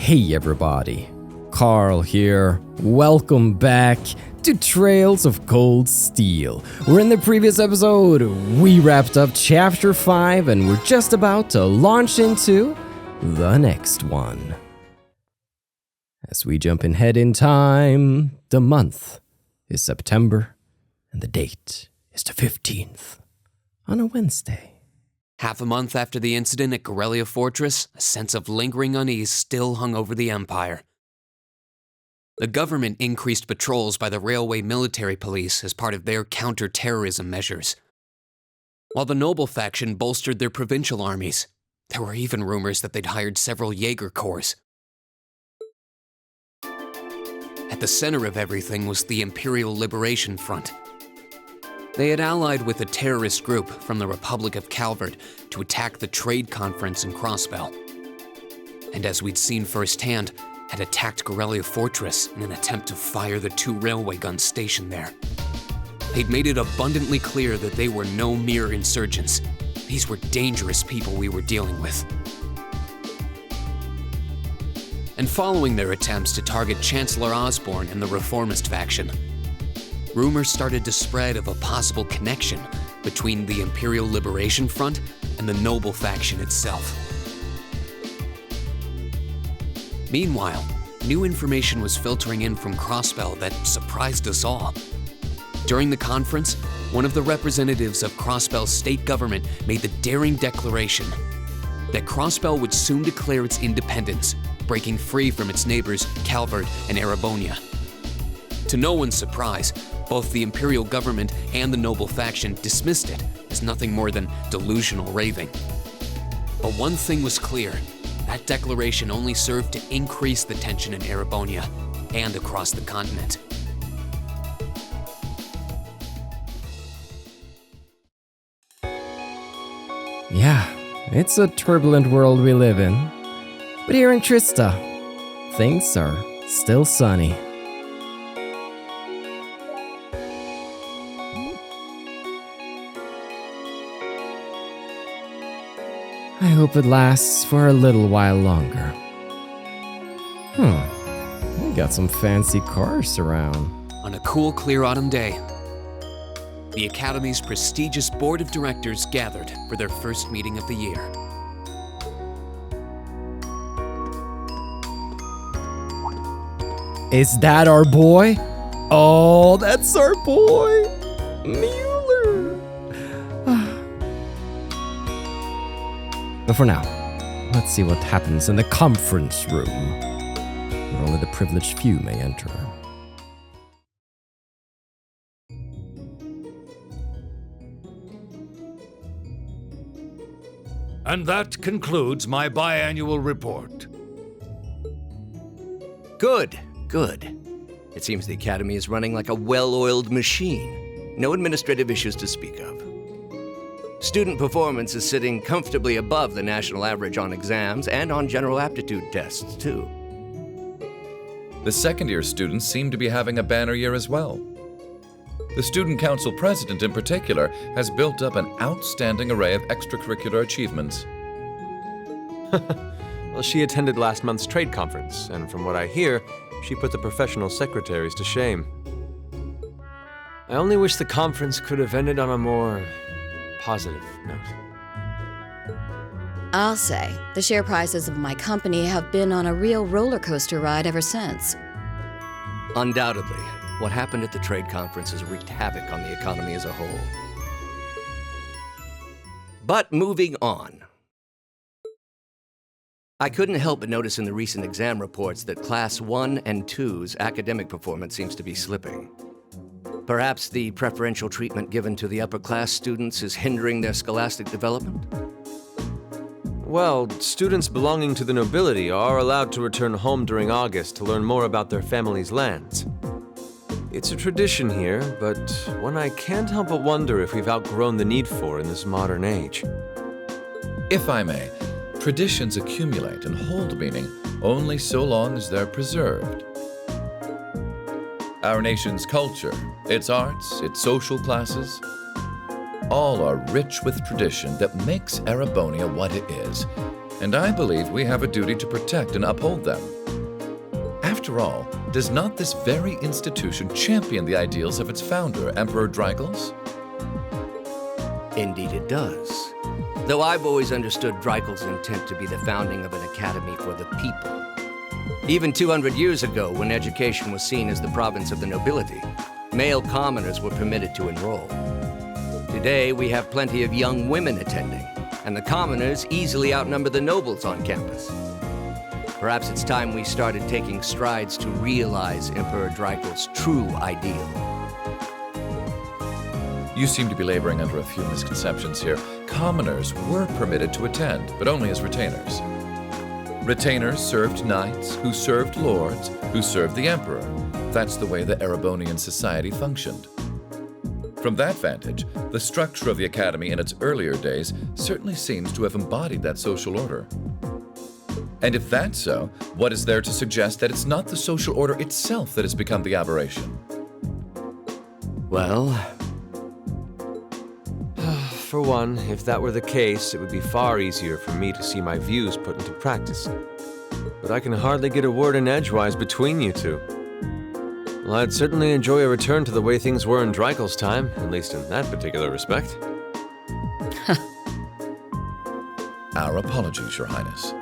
Hey everybody, Carl here. Welcome back to Trails of Cold Steel. Where in the previous episode, we wrapped up Chapter 5 and we're just about to launch into the next one. As we jump ahead in time, the month is September and the date is the 15th on a Wednesday. Half a month after the incident at Guerrilla Fortress, a sense of lingering unease still hung over the Empire. The government increased patrols by the railway military police as part of their counter-terrorism measures. While the noble faction bolstered their provincial armies, there were even rumors that they'd hired several Jaeger corps. At the center of everything was the Imperial Liberation Front. They had allied with a terrorist group from the Republic of Calvert to attack the trade conference in Crossbell. And as we'd seen firsthand, had attacked Guerrilla Fortress in an attempt to fire the 2 railway guns stationed there. They'd made it abundantly clear that they were no mere insurgents. These were dangerous people we were dealing with. And following their attempts to target Chancellor Osborne and the reformist faction, rumors started to spread of a possible connection between the Imperial Liberation Front and the noble faction itself. Meanwhile, new information was filtering in from Crossbell that surprised us all. During the conference, one of the representatives of Crossbell's state government made the daring declaration that Crossbell would soon declare its independence, breaking free from its neighbors Calvert and Erebonia. To no one's surprise, both the Imperial government and the noble faction dismissed it as nothing more than delusional raving. But one thing was clear, that declaration only served to increase the tension in Erebonia and across the continent. Yeah, it's a turbulent world we live in. But here in Trista, things are still sunny. I hope it lasts for a little while longer. We got some fancy cars around. On a cool, clear autumn day, the Academy's prestigious board of directors gathered for their first meeting of the year. Is that our boy? Oh, that's our boy! Mueller! But for now, let's see what happens in the conference room, where only the privileged few may enter. And that concludes my biannual report. Good. It seems the Academy is running like a well-oiled machine. No administrative issues to speak of. Student performance is sitting comfortably above the national average on exams and on general aptitude tests, too. The second-year students seem to be having a banner year as well. The Student Council president, in particular, has built up an outstanding array of extracurricular achievements. Well, she attended last month's trade conference, and from what I hear, she put the professional secretaries to shame. I only wish the conference could have ended on a more positive note. I'll say, the share prices of my company have been on a real roller coaster ride ever since. Undoubtedly, what happened at the trade conference has wreaked havoc on the economy as a whole. But moving on. I couldn't help but notice in the recent exam reports that Class I and II's academic performance seems to be slipping. Perhaps the preferential treatment given to the upper-class students is hindering their scholastic development? Well, students belonging to the nobility are allowed to return home during August to learn more about their family's lands. It's a tradition here, but one I can't help but wonder if we've outgrown the need for in this modern age. If I may, traditions accumulate and hold meaning only so long as they're preserved. Our nation's culture, its arts, its social classes, all are rich with tradition that makes Erebonia what it is, and I believe we have a duty to protect and uphold them. After all, does not this very institution champion the ideals of its founder, Emperor Drycles? Indeed it does. Though I've always understood Drycles' intent to be the founding of an academy for the people. Even 200 years ago, when education was seen as the province of the nobility, male commoners were permitted to enroll. Today, we have plenty of young women attending, and the commoners easily outnumber the nobles on campus. Perhaps it's time we started taking strides to realize Emperor Drycles' true ideal. You seem to be laboring under a few misconceptions here. Commoners were permitted to attend, but only as retainers. Retainers served knights, who served lords, who served the emperor. That's the way the Erebonian society functioned. From that vantage, the structure of the academy in its earlier days certainly seems to have embodied that social order. And if that's so, what is there to suggest that it's not the social order itself that has become the aberration? Well, For one, if that were the case, it would be far easier for me to see my views put into practice. But I can hardly get a word in edgewise between you two. Well, I'd certainly enjoy a return to the way things were in Drycles' time, at least in that particular respect. Our apologies, Your Highness.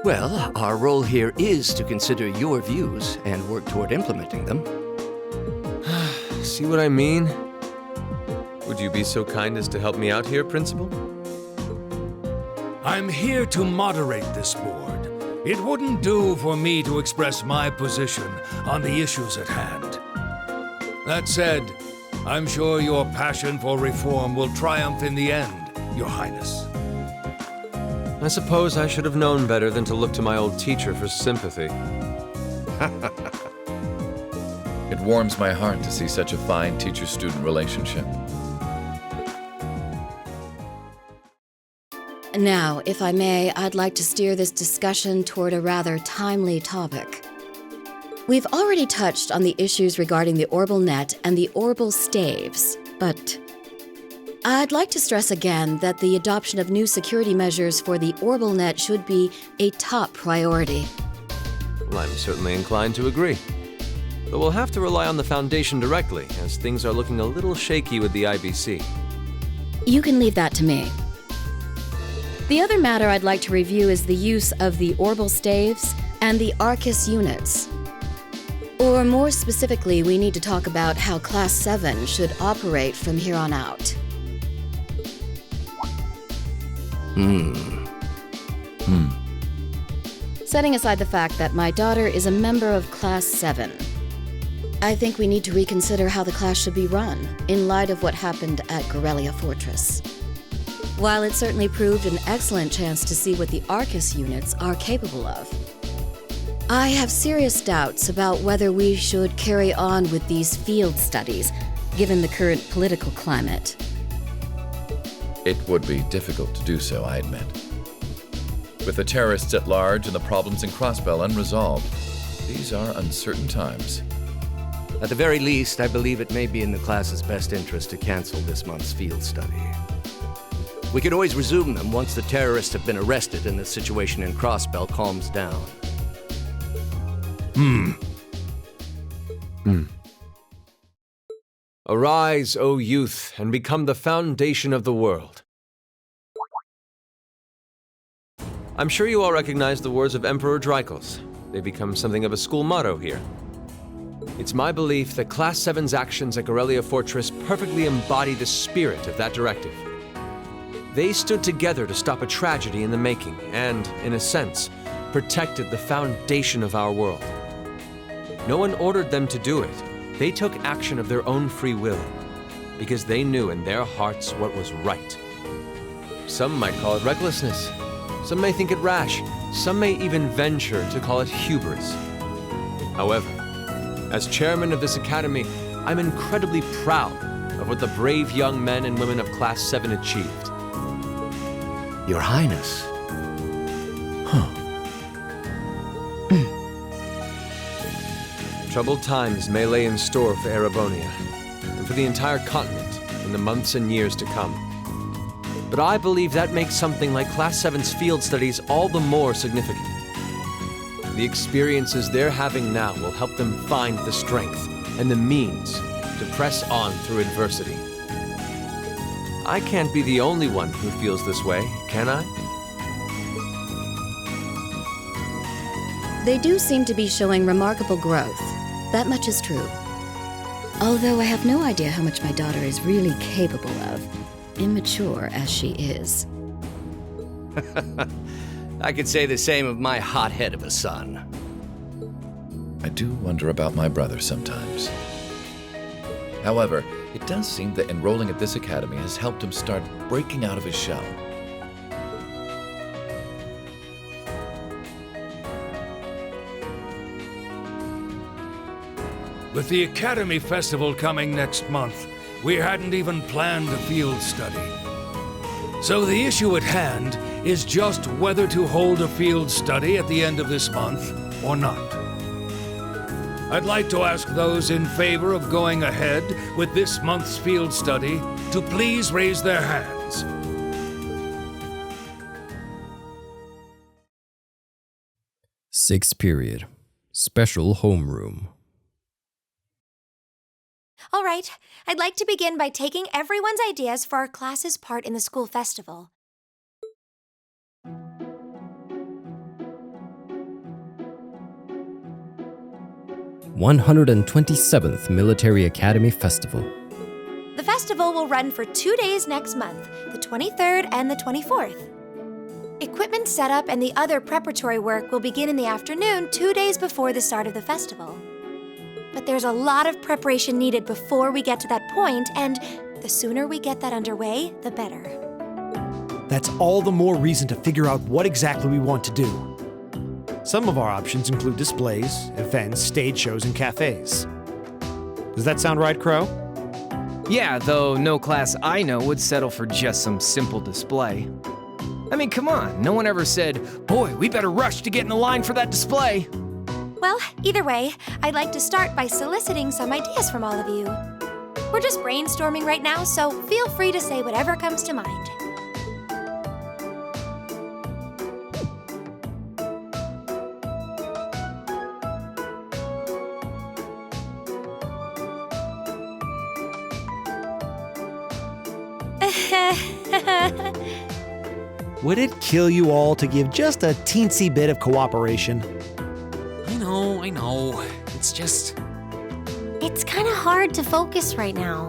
well, our role here is to consider your views and work toward implementing them. See what I mean? Would you be so kind as to help me out here, Principal? I'm here to moderate this board. It wouldn't do for me to express my position on the issues at hand. That said, I'm sure your passion for reform will triumph in the end, Your Highness. I suppose I should have known better than to look to my old teacher for sympathy. It warms my heart to see such a fine teacher-student relationship. Now, if I may, I'd like to steer this discussion toward a rather timely topic. We've already touched on the issues regarding the Orbal Net and the Orbal Staves, but I'd like to stress again that the adoption of new security measures for the Orbal Net should be a top priority. Well, I'm certainly inclined to agree. But we'll have to rely on the Foundation directly, as things are looking a little shaky with the IBC. You can leave that to me. The other matter I'd like to review is the use of the Orbal Staves and the Arcus units. Or more specifically, we need to talk about how Class VII should operate from here on out. Setting aside the fact that my daughter is a member of Class VII, I think we need to reconsider how the class should be run, in light of what happened at Corellia Fortress. While it certainly proved an excellent chance to see what the Arcus units are capable of, I have serious doubts about whether we should carry on with these field studies, given the current political climate. It would be difficult to do so, I admit. With the terrorists at large and the problems in Crossbell unresolved, these are uncertain times. At the very least, I believe it may be in the class's best interest to cancel this month's field study. We could always resume them once the terrorists have been arrested and the situation in Crossbell calms down. Arise, O youth, and become the foundation of the world. I'm sure you all recognize the words of Emperor Drycles. They become something of a school motto here. It's my belief that Class VII's actions at Corellia Fortress perfectly embody the spirit of that directive. They stood together to stop a tragedy in the making and, in a sense, protected the foundation of our world. No one ordered them to do it. They took action of their own free will, because they knew in their hearts what was right. Some might call it recklessness. Some may think it rash. Some may even venture to call it hubris. However, as chairman of this academy, I'm incredibly proud of what the brave young men and women of Class VII achieved. Your Highness. Troubled times may lay in store for Erebonia, and for the entire continent in the months and years to come. But I believe that makes something like Class 7's field studies all the more significant. The experiences they're having now will help them find the strength and the means to press on through adversity. I can't be the only one who feels this way, can I? They do seem to be showing remarkable growth. That much is true. Although I have no idea how much my daughter is really capable of, immature as she is. I could say the same of my hothead of a son. I do wonder about my brother sometimes. However, it does seem that enrolling at this academy has helped him start breaking out of his shell. With the Academy Festival coming next month, we hadn't even planned a field study. So the issue at hand is just whether to hold a field study at the end of this month or not. I'd like to ask those in favor of going ahead with this month's field study to please raise their hands. Sixth period. Special homeroom. All right, I'd like to begin by taking everyone's ideas for our class's part in the school festival. (127th Military Academy Festival). The festival will run for 2 days next month, the 23rd and the 24th. Equipment setup and the other preparatory work will begin in the afternoon 2 days before the start of the festival. But there's a lot of preparation needed before we get to that point, and the sooner we get that underway, the better. That's all the more reason to figure out what exactly we want to do. Some of our options include displays, events, stage shows, and cafes. Does that sound right, Crow? Yeah, though no class I know would settle for just some simple display. I mean, come on, no one ever said, "Boy, we better rush to get in the line for that display." Well, either way, I'd like to start by soliciting some ideas from all of you. We're just brainstorming right now, so feel free to say whatever comes to mind. Would it kill you all to give just a teensy bit of cooperation? I know. It's just... It's kind of hard to focus right now.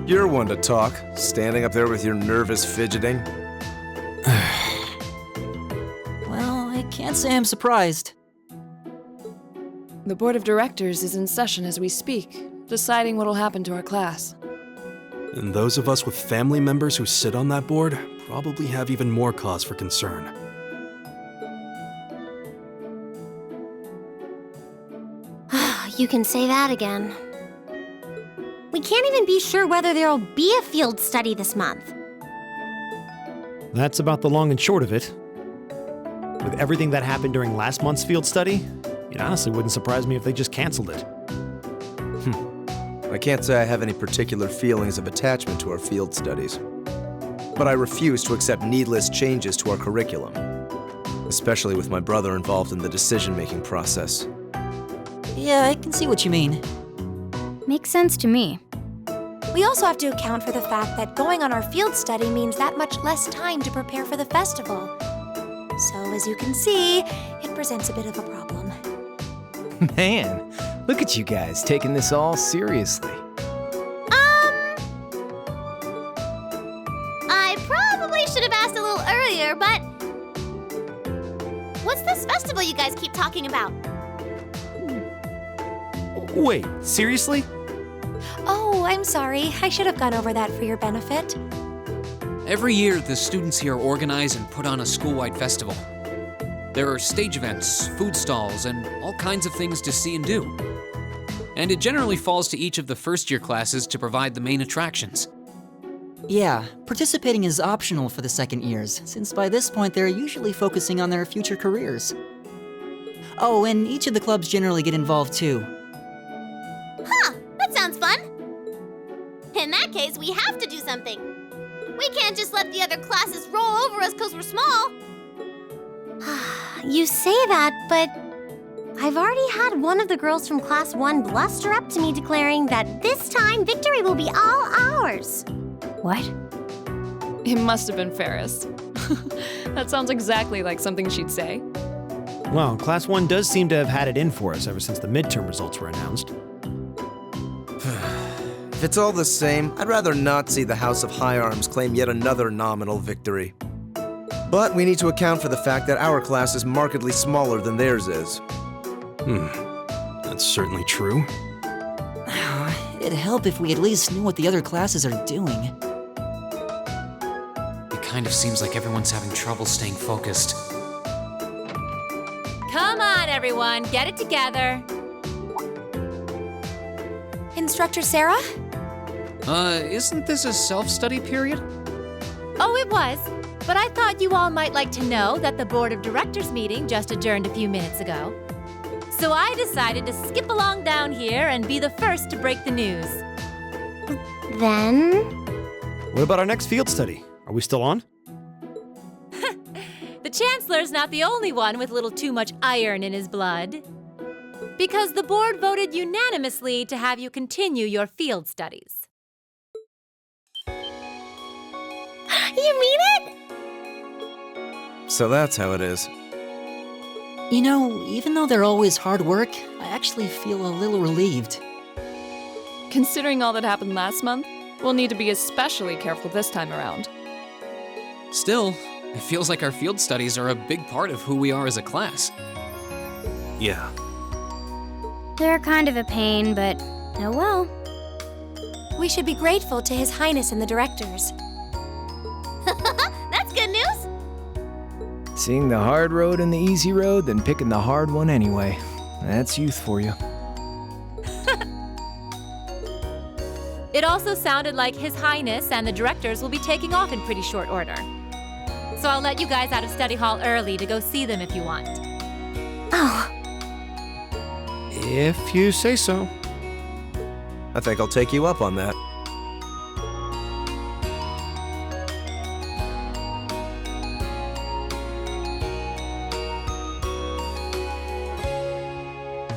You're one to talk, standing up there with your nervous fidgeting. Well, I can't say I'm surprised. The board of directors is in session as we speak, deciding what'll happen to our class. And those of us with family members who sit on that board probably have even more cause for concern. You can say that again. We can't even be sure whether there'll be a field study this month. That's about the long and short of it. With everything that happened during last month's field study, it honestly wouldn't surprise me if they just canceled it. I can't say I have any particular feelings of attachment to our field studies. But I refuse to accept needless changes to our curriculum, especially with my brother involved in the decision-making process. Yeah, I can see what you mean. Makes sense to me. We also have to account for the fact that going on our field study means that much less time to prepare for the festival. So, as you can see, it presents a bit of a problem. Man, look at you guys taking this all seriously. I probably should have asked a little earlier, but... What's this festival you guys keep talking about? Wait, seriously? Oh, I'm sorry. I should have gone over that for your benefit. Every year, the students here organize and put on a school-wide festival. There are stage events, food stalls, and all kinds of things to see and do. And it generally falls to each of the first-year classes to provide the main attractions. Yeah, participating is optional for the second years, since by this point they're usually focusing on their future careers. Oh, and each of the clubs generally get involved too. Huh, that sounds fun. In that case, we have to do something something. We can't just let the other classes roll over us because we're small. You say that, but I've already had one of the girls from Class 1 bluster up to me declaring that this time victory will be all ours. What? It must have been Ferris. That sounds exactly like something she'd say. Well, Class 1 does seem to have had it in for us ever since the midterm results were announced. If it's all the same, I'd rather not see the House of High Arms claim yet another nominal victory. But we need to account for the fact that our class is markedly smaller than theirs is. That's certainly true. It'd help if we at least knew what the other classes are doing. It kind of seems like everyone's having trouble staying focused. Come on, everyone, get it together. Instructor Sarah? Isn't this a self-study period? Oh, it was. But I thought you all might like to know that the Board of Directors meeting just adjourned a few minutes ago. So I decided to skip along down here and be the first to break the news. Then? What about our next field study? Are we still on? The Chancellor's not the only one with a little too much iron in his blood. Because the board voted unanimously to have you continue your field studies. You mean it? So that's how it is. You know, even though they're always hard work, I actually feel a little relieved. Considering all that happened last month, we'll need to be especially careful this time around. Still, it feels like our field studies are a big part of who we are as a class. Yeah. They're kind of a pain, but oh well. We should be grateful to His Highness and the directors. That's good news. Seeing the hard road and the easy road, then picking the hard one anyway. That's youth for you. It also sounded like His Highness and the directors will be taking off in pretty short order. So I'll let you guys out of study hall early to go see them if you want. Oh. If you say so. I think I'll take you up on that.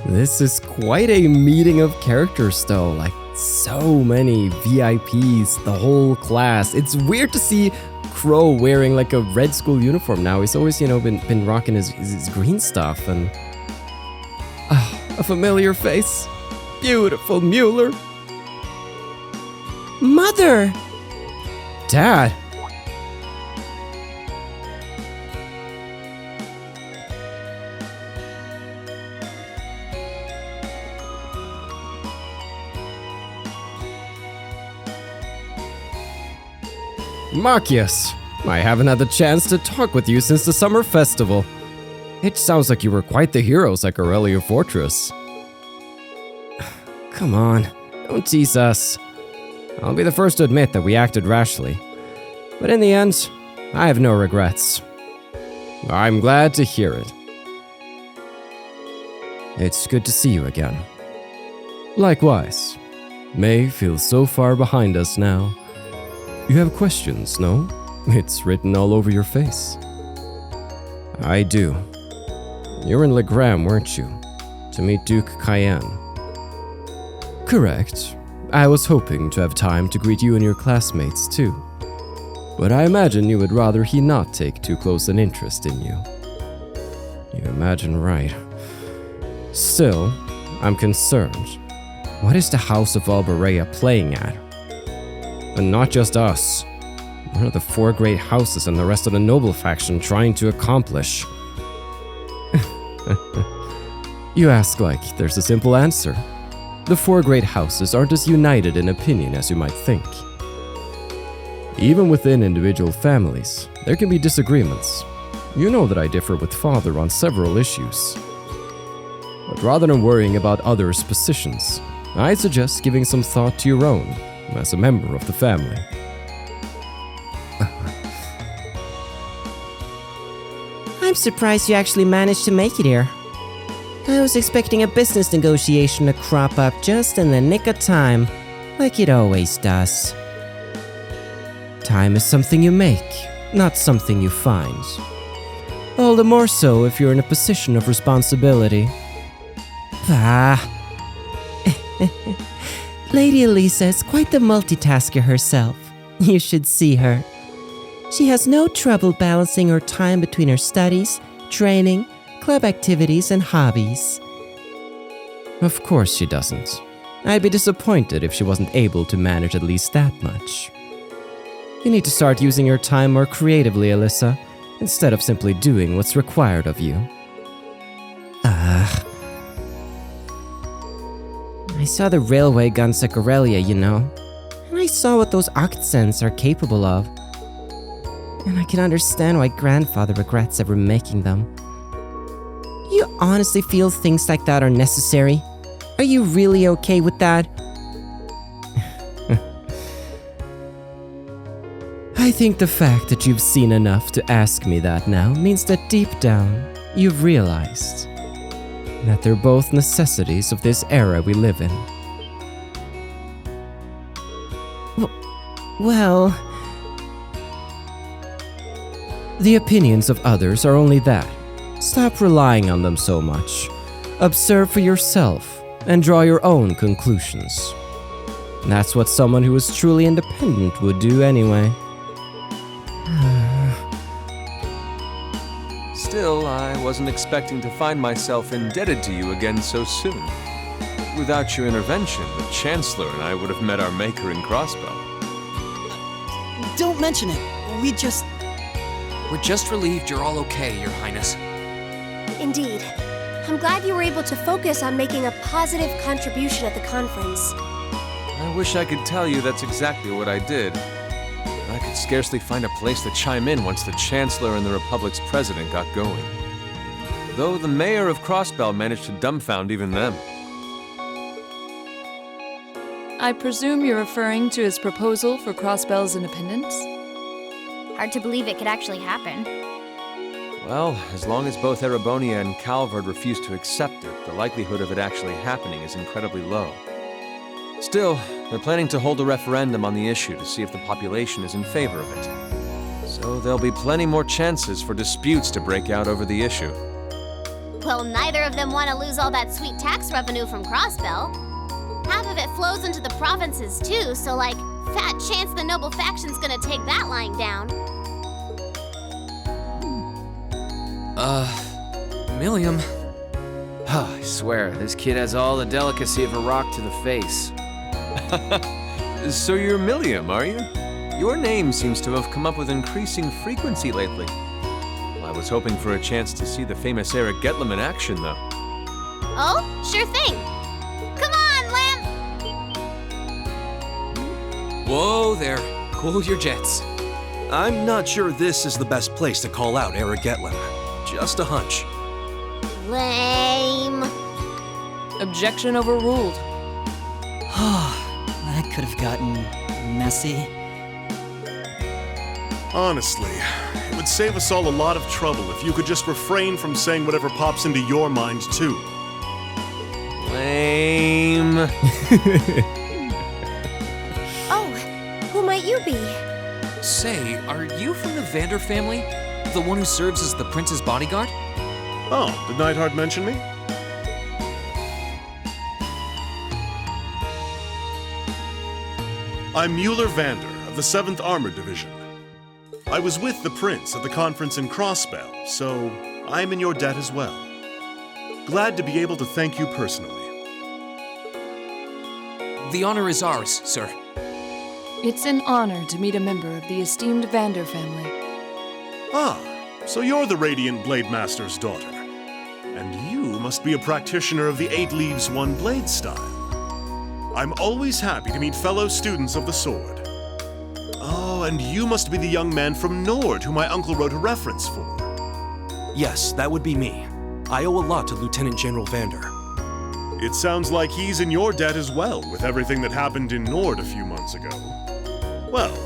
This is quite a meeting of characters though, like so many VIPs, the whole class. It's weird to see Crow wearing like a red school uniform now. He's always, been rocking his green stuff and... a familiar face. Beautiful Mueller. Mother! Dad! Marcius, I haven't had the chance to talk with you since the summer festival. It sounds like you were quite the heroes at Aurelia Fortress. Come on, don't tease us. I'll be the first to admit that we acted rashly. But in the end, I have no regrets. I'm glad to hear it. It's good to see you again. Likewise. May feels so far behind us now. You have questions, no? It's written all over your face. I do. You were in Legram, weren't you? To meet Duke Cayenne. Correct. I was hoping to have time to greet you and your classmates too. But I imagine you would rather he not take too close an interest in you. You imagine right. Still, I'm concerned. What is the House of Alberea playing at? And not just us. What are the four great houses and the rest of the noble faction trying to accomplish? You ask like there's a simple answer. The four great houses aren't as united in opinion as you might think. Even within individual families, there can be disagreements. You know that I differ with Father on several issues. But rather than worrying about others' positions, I suggest giving some thought to your own, as a member of the family. I'm surprised you actually managed to make it here. I was expecting a business negotiation to crop up just in the nick of time, like it always does. Time is something you make, not something you find. All the more so if you're in a position of responsibility. Ah. Lady Elisa is quite the multitasker herself. You should see her. She has no trouble balancing her time between her studies, training, club activities, and hobbies. Of course she doesn't. I'd be disappointed if she wasn't able to manage at least that much. You need to start using your time more creatively, Alyssa, instead of simply doing what's required of you. I saw the railway guns at Corellia, you know. And I saw what those accents are capable of. And I can understand why Grandfather regrets ever making them. You honestly feel things like that are necessary? Are you really okay with that? I think the fact that you've seen enough to ask me that now means that deep down, you've realized that they're both necessities of this era we live in. Well... The opinions of others are only that. Stop relying on them so much. Observe for yourself and draw your own conclusions. That's what someone who is truly independent would do anyway. Still, I wasn't expecting to find myself indebted to you again so soon. Without your intervention, the Chancellor and I would have met our maker in Crossbow. Don't mention it. We're just relieved you're all okay, Your Highness. Indeed. I'm glad you were able to focus on making a positive contribution at the conference. I wish I could tell you that's exactly what I did. I could scarcely find a place to chime in once the Chancellor and the Republic's President got going. Though the Mayor of Crossbell managed to dumbfound even them. I presume you're referring to his proposal for Crossbell's independence? Hard to believe it could actually happen. Well, as long as both Erebonia and Calvard refuse to accept it, the likelihood of it actually happening is incredibly low. Still, they're planning to hold a referendum on the issue to see if the population is in favor of it. So there'll be plenty more chances for disputes to break out over the issue. Well, neither of them want to lose all that sweet tax revenue from Crossbell. Half of it flows into the provinces too, so fat chance the noble faction's gonna take that lying down. Milliam. I swear, this kid has all the delicacy of a rock to the face. So you're Milliam, are you? Your name seems to have come up with increasing frequency lately. Well, I was hoping for a chance to see the famous Eric Getlem in action, though. Oh, sure thing. Come on, Lamp! Whoa there. Cool your jets. I'm not sure this is the best place to call out Eric Getlem. Just a hunch. Lame. Objection overruled. That could have gotten messy. Honestly, it would save us all a lot of trouble if you could just refrain from saying whatever pops into your mind, too. Lame. Oh, who might you be? Say, are you from the Vander family? The one who serves as the prince's bodyguard? Oh, did Neidhart mention me? I'm Mueller Vander of the 7th Armored Division. I was with the prince at the conference in Crossbell, so I'm in your debt as well. Glad to be able to thank you personally. The honor is ours, sir. It's an honor to meet a member of the esteemed Vander family. Ah, so you're the Radiant Blade Master's daughter. And you must be a practitioner of the 8 Leaves, 1 Blade style. I'm always happy to meet fellow students of the sword. Oh, and you must be the young man from Nord who my uncle wrote a reference for. Yes, that would be me. I owe a lot to Lieutenant General Vander. It sounds like he's in your debt as well, with everything that happened in Nord a few months ago. Well,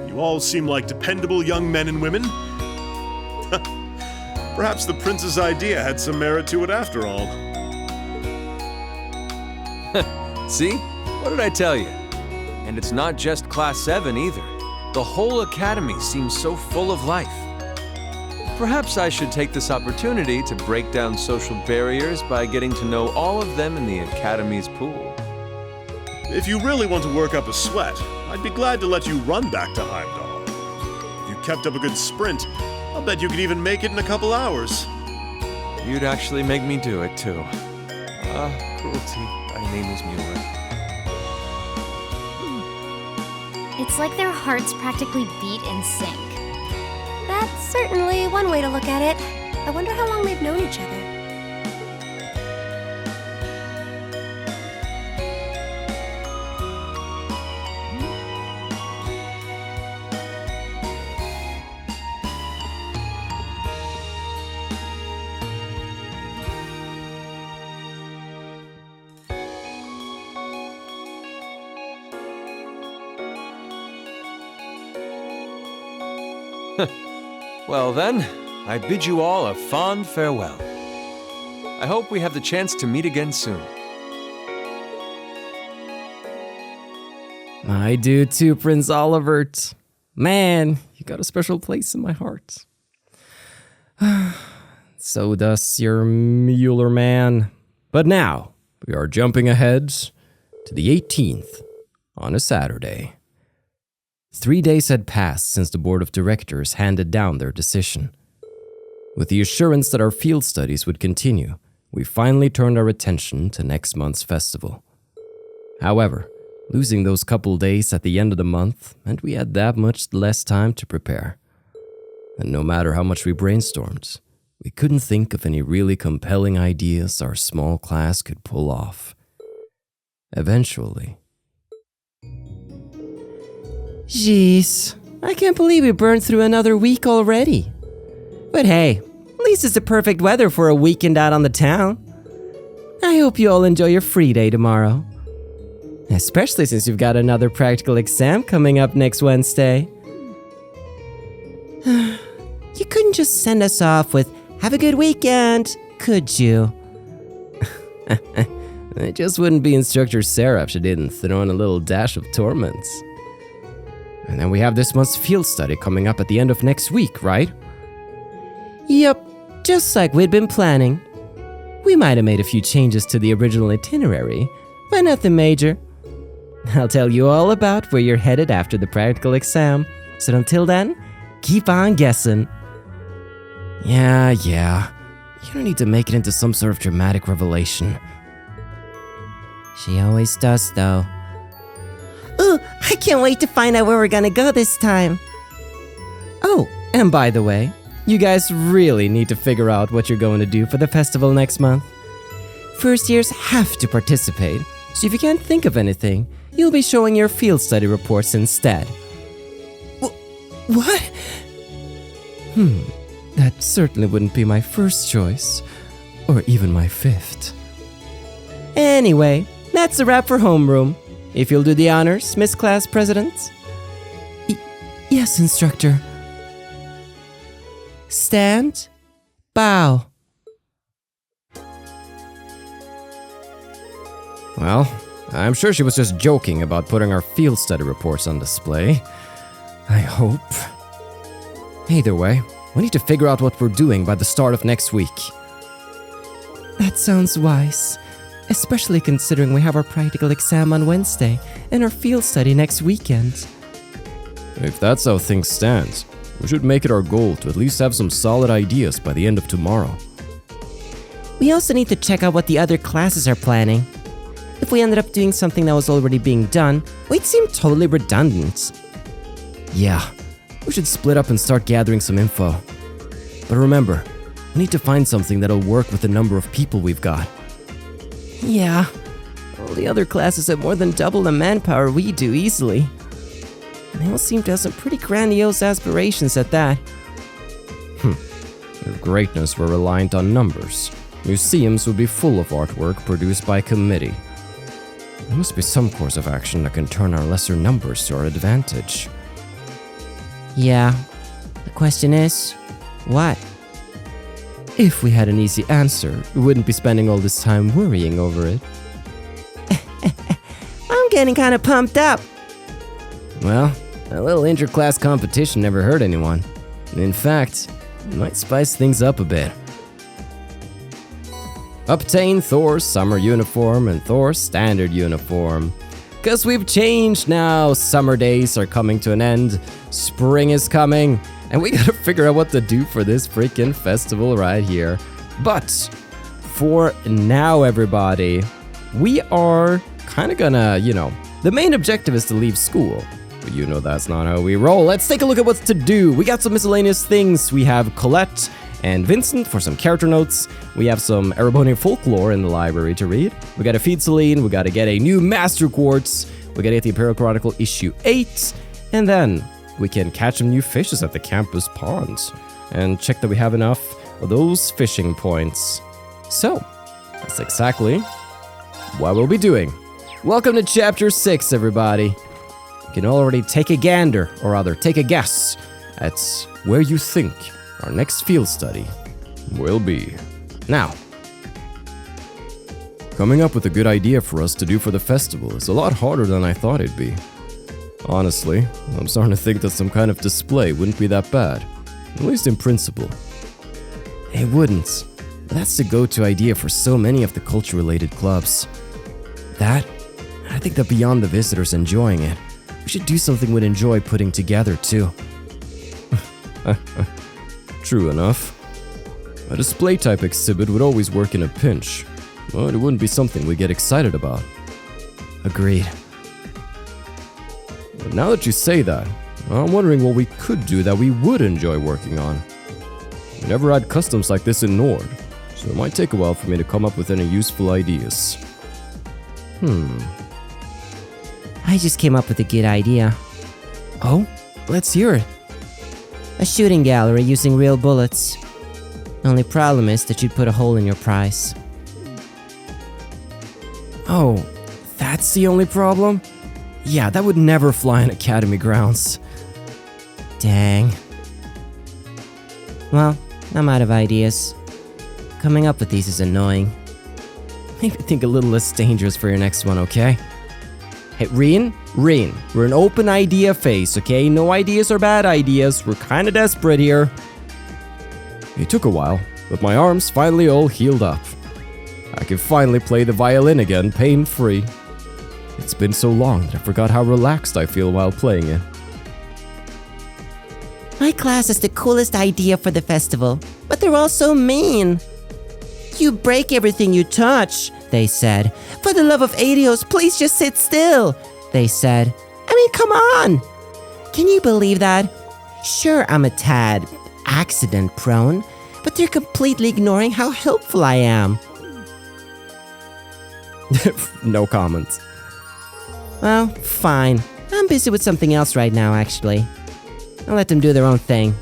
you all seem like dependable young men and women. Perhaps the prince's idea had some merit to it after all. See? What did I tell you? And it's not just Class 7 either. The whole academy seems so full of life. Perhaps I should take this opportunity to break down social barriers by getting to know all of them in the academy's pool. If you really want to work up a sweat, I'd be glad to let you run back to Heimdall. If you kept up a good sprint, I'll bet you could even make it in a couple hours. You'd actually make me do it, too. Cruelty. My name is Mueller. It's like their hearts practically beat in sync. That's certainly one way to look at it. I wonder how long they've known each other. Well then, I bid you all a fond farewell. I hope we have the chance to meet again soon. I do too, Prince Olivert. Man, you got a special place in my heart. So does your Mueller man. But now, we are jumping ahead to the 18th on a Saturday. 3 days had passed since the board of directors handed down their decision. With the assurance that our field studies would continue, we finally turned our attention to next month's festival. However, losing those couple days at the end of the month meant we had that much less time to prepare. And no matter how much we brainstormed, we couldn't think of any really compelling ideas our small class could pull off. Eventually, Jeez, I can't believe we burned through another week already. But hey, at least it's the perfect weather for a weekend out on the town. I hope you all enjoy your free day tomorrow. Especially since you've got another practical exam coming up next Wednesday. You couldn't just send us off with, "Have a good weekend," could you? it just wouldn't be Instructor Sarah if she didn't throw in a little dash of torment. And then we have this month's field study coming up at the end of next week, right? Yep, just like we'd been planning. We might have made a few changes to the original itinerary, but nothing major. I'll tell you all about where you're headed after the practical exam, so until then, keep on guessing. Yeah. You don't need to make it into some sort of dramatic revelation. She always does, though. Ooh, I can't wait to find out where we're gonna go this time. Oh, and by the way, you guys really need to figure out what you're going to do for the festival next month. First years have to participate, so if you can't think of anything, you'll be showing your field study reports instead. What? That certainly wouldn't be my first choice, or even my fifth. Anyway, that's a wrap for Homeroom. If you'll do the honors, Miss Class President. Yes, Instructor. Stand. Bow. Well, I'm sure she was just joking about putting our field study reports on display. I hope. Either way, we need to figure out what we're doing by the start of next week. That sounds wise. Especially considering we have our practical exam on Wednesday and our field study next weekend. If that's how things stand, we should make it our goal to at least have some solid ideas by the end of tomorrow. We also need to check out what the other classes are planning. If we ended up doing something that was already being done, we'd seem totally redundant. Yeah, we should split up and start gathering some info. But remember, we need to find something that'll work with the number of people we've got. Yeah, all the other classes have more than double the manpower we do easily. And they all seem to have some pretty grandiose aspirations at that. If greatness were reliant on numbers, museums would be full of artwork produced by committee. There must be some course of action that can turn our lesser numbers to our advantage. Yeah, the question is, what? If we had an easy answer, we wouldn't be spending all this time worrying over it. I'm getting kind of pumped up. Well, A little inter-class competition never hurt anyone. In fact, it might spice things up a bit. Obtain Thor's summer uniform and Thor's standard uniform. Cause we've changed now, summer days are coming to an end, spring is coming, and we gotta figure out what to do for this freaking festival right here. But, for now everybody, we are kinda gonna, the main objective is to leave school. But you know that's not how we roll. Let's take a look at what's to do. We got some miscellaneous things. We have Colette and Vincent for some character notes. We have some Erebonian folklore in the library to read. We gotta feed Celine, we gotta get a new Master Quartz, we gotta get the Imperial Chronicle issue 8, and then we can catch some new fishes at the campus ponds, and check that we have enough of those fishing points. So, that's exactly what we'll be doing. Welcome to Chapter 6, everybody. You can already take a gander, or rather, take a guess at where you think our next field study will be. Now, coming up with a good idea for us to do for the festival is a lot harder than I thought it'd be. Honestly, I'm starting to think that some kind of display wouldn't be that bad, at least in principle. It wouldn't, but that's the go-to idea for so many of the culture-related clubs. I think that beyond the visitors enjoying it, we should do something we'd enjoy putting together too. True enough. A display-type exhibit would always work in a pinch, but it wouldn't be something we get excited about. Agreed. But now that you say that, I'm wondering what we could do that we would enjoy working on. We never had customs like this in Nord, so it might take a while for me to come up with any useful ideas. I just came up with a good idea. Oh? Let's hear it. A shooting gallery using real bullets. The only problem is that you'd put a hole in your prize. Oh, that's the only problem? Yeah, that would never fly in Academy grounds. Dang. Well, I'm out of ideas. Coming up with these is annoying. Maybe think a little less dangerous for your next one, okay? Hey, Reen, we're an open idea phase, okay? No ideas are bad ideas, we're kinda desperate here. It took a while, but my arms finally all healed up. I can finally play the violin again, pain-free. It's been so long that I forgot how relaxed I feel while playing it. My class has the coolest idea for the festival, but they're all so mean. You break everything you touch, they said. For the love of Adios, please just sit still, they said. I mean, come on! Can you believe that? Sure, I'm a tad accident-prone, but they're completely ignoring how helpful I am. No comments. Well, fine. I'm busy with something else right now, actually. I'll let them do their own thing.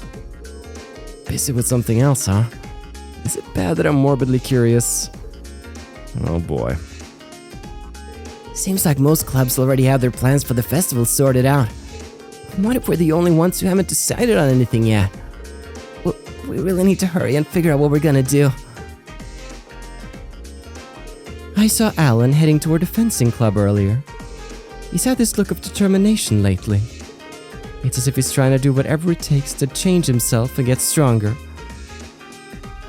Busy with something else, huh? Is it bad that I'm morbidly curious? Oh boy. Seems like most clubs already have their plans for the festival sorted out. What if we're the only ones who haven't decided on anything yet? We really need to hurry and figure out what we're gonna do. I saw Alan heading toward a fencing club earlier. He's had this look of determination lately. It's as if he's trying to do whatever it takes to change himself and get stronger.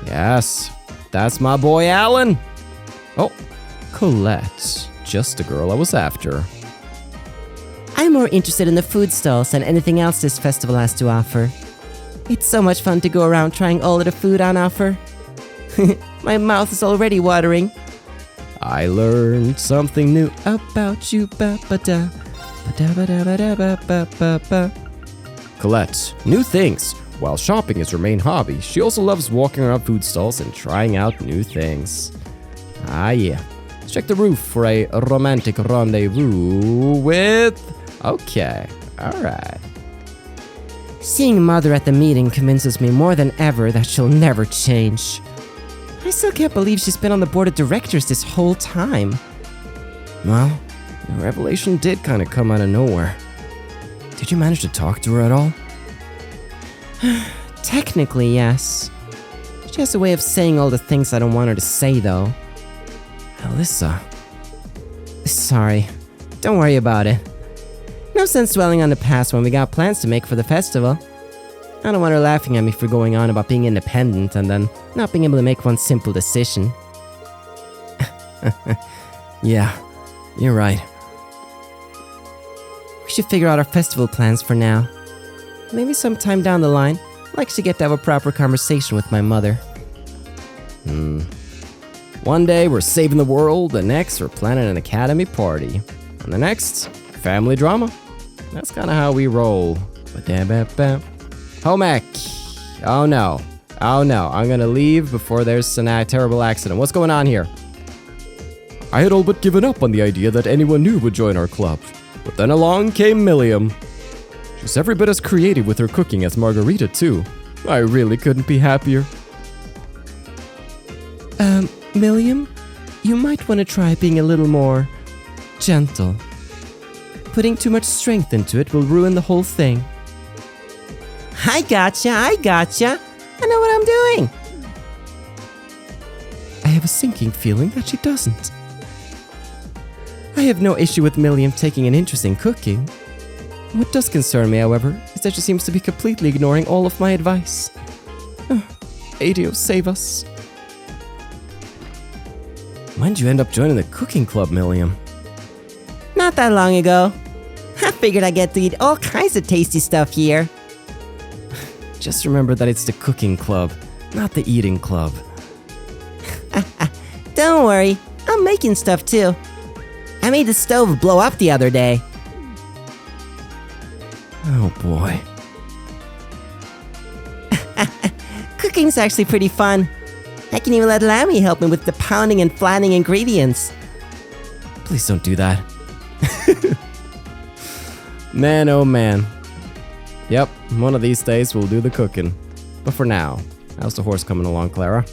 Yes, that's my boy Alan. Oh, Colette, just the girl I was after. I'm more interested in the food stalls than anything else this festival has to offer. It's so much fun to go around trying all of the food on offer. My mouth is already watering. I learned something new about you, ba-ba-da, ba-da-ba-da-ba-da-ba-ba-ba. Colette, new things. While shopping is her main hobby, she also loves walking around food stalls and trying out new things. Ah yeah, let's check the roof for a romantic rendezvous with... Okay, alright. Seeing Mother at the meeting convinces me more than ever that she'll never change. I still can't believe she's been on the board of directors this whole time. Well, the revelation did kind of come out of nowhere. Did you manage to talk to her at all? Technically, yes. She has a way of saying all the things I don't want her to say, though. Alyssa. Sorry. Don't worry about it. No, No sense dwelling on the past when we got plans to make for the festival. I don't want her laughing at me for going on about being independent and then not being able to make one simple decision. Yeah, you're right. We should figure out our festival plans for now. Maybe sometime down the line, I'd like to get to have a proper conversation with my mother. One day we're saving the world, the next we're planning an academy party, and the next, family drama. That's kind of how we roll. Home ec. Oh no, I'm gonna leave before there's a terrible accident. What's going on here? I had all but given up on the idea that anyone new would join our club, but then along came Milliam. She's every bit as creative with her cooking as Margarita too. I really couldn't be happier. Milliam, you might want to try being a little more gentle. Putting too much strength into it will ruin the whole thing. I gotcha. I know what I'm doing. I have a sinking feeling that she doesn't. I have no issue with Milliam taking an interest in cooking. What does concern me, however, is that she seems to be completely ignoring all of my advice. Adio, save us. When did you end up joining the cooking club, Milliam? Not that long ago. I figured I'd get to eat all kinds of tasty stuff here. Just remember that it's the cooking club, not the eating club. Don't worry, I'm making stuff too. I made the stove blow up the other day. Oh boy. Cooking's actually pretty fun. I can even let Lammy help me with the pounding and flattening ingredients. Please don't do that. Man, oh man. Yep, one of these days we'll do the cooking. But for now, how's the horse coming along, Clara?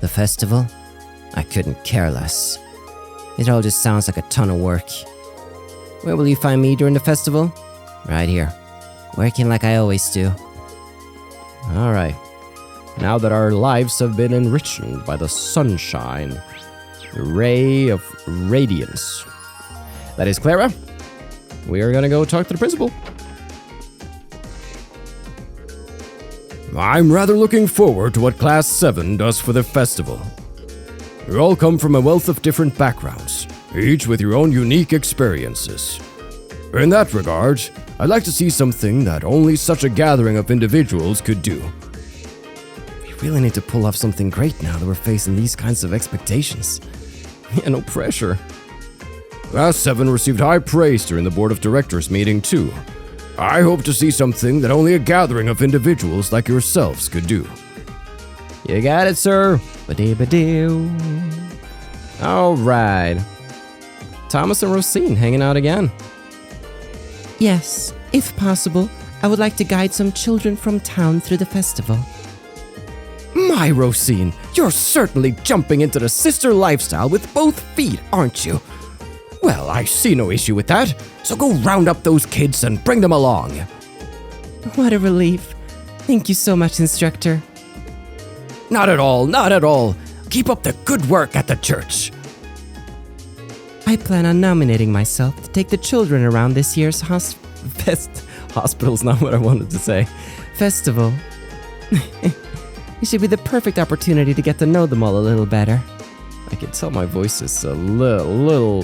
The festival? I couldn't care less. It all just sounds like a ton of work. Where will you find me during the festival? Right here. Working like I always do. Alright. Now that our lives have been enriched by the sunshine, the ray of radiance. That is Clara. We are gonna go talk to the principal. I'm rather looking forward to what Class 7 does for the festival. You all come from a wealth of different backgrounds, each with your own unique experiences. In that regard, I'd like to see something that only such a gathering of individuals could do. We really need to pull off something great now that we're facing these kinds of expectations. Yeah, no pressure. Class 7 received high praise during the Board of Directors meeting too. I hope to see something that only a gathering of individuals like yourselves could do. You got it, sir. Ba-dee-ba-doo. All right. Thomas and Rosine hanging out again. Yes, if possible, I would like to guide some children from town through the festival. My Rosine, you're certainly jumping into the sister lifestyle with both feet, aren't you? Well, I see no issue with that, so go round up those kids and bring them along. What a relief. Thank you so much, instructor. Not at all, not at all. Keep up the good work at the church. I plan on nominating myself to take the children around this year's hospital's not what I wanted to say. Festival. It should be the perfect opportunity to get to know them all a little better. I can tell my voice is a little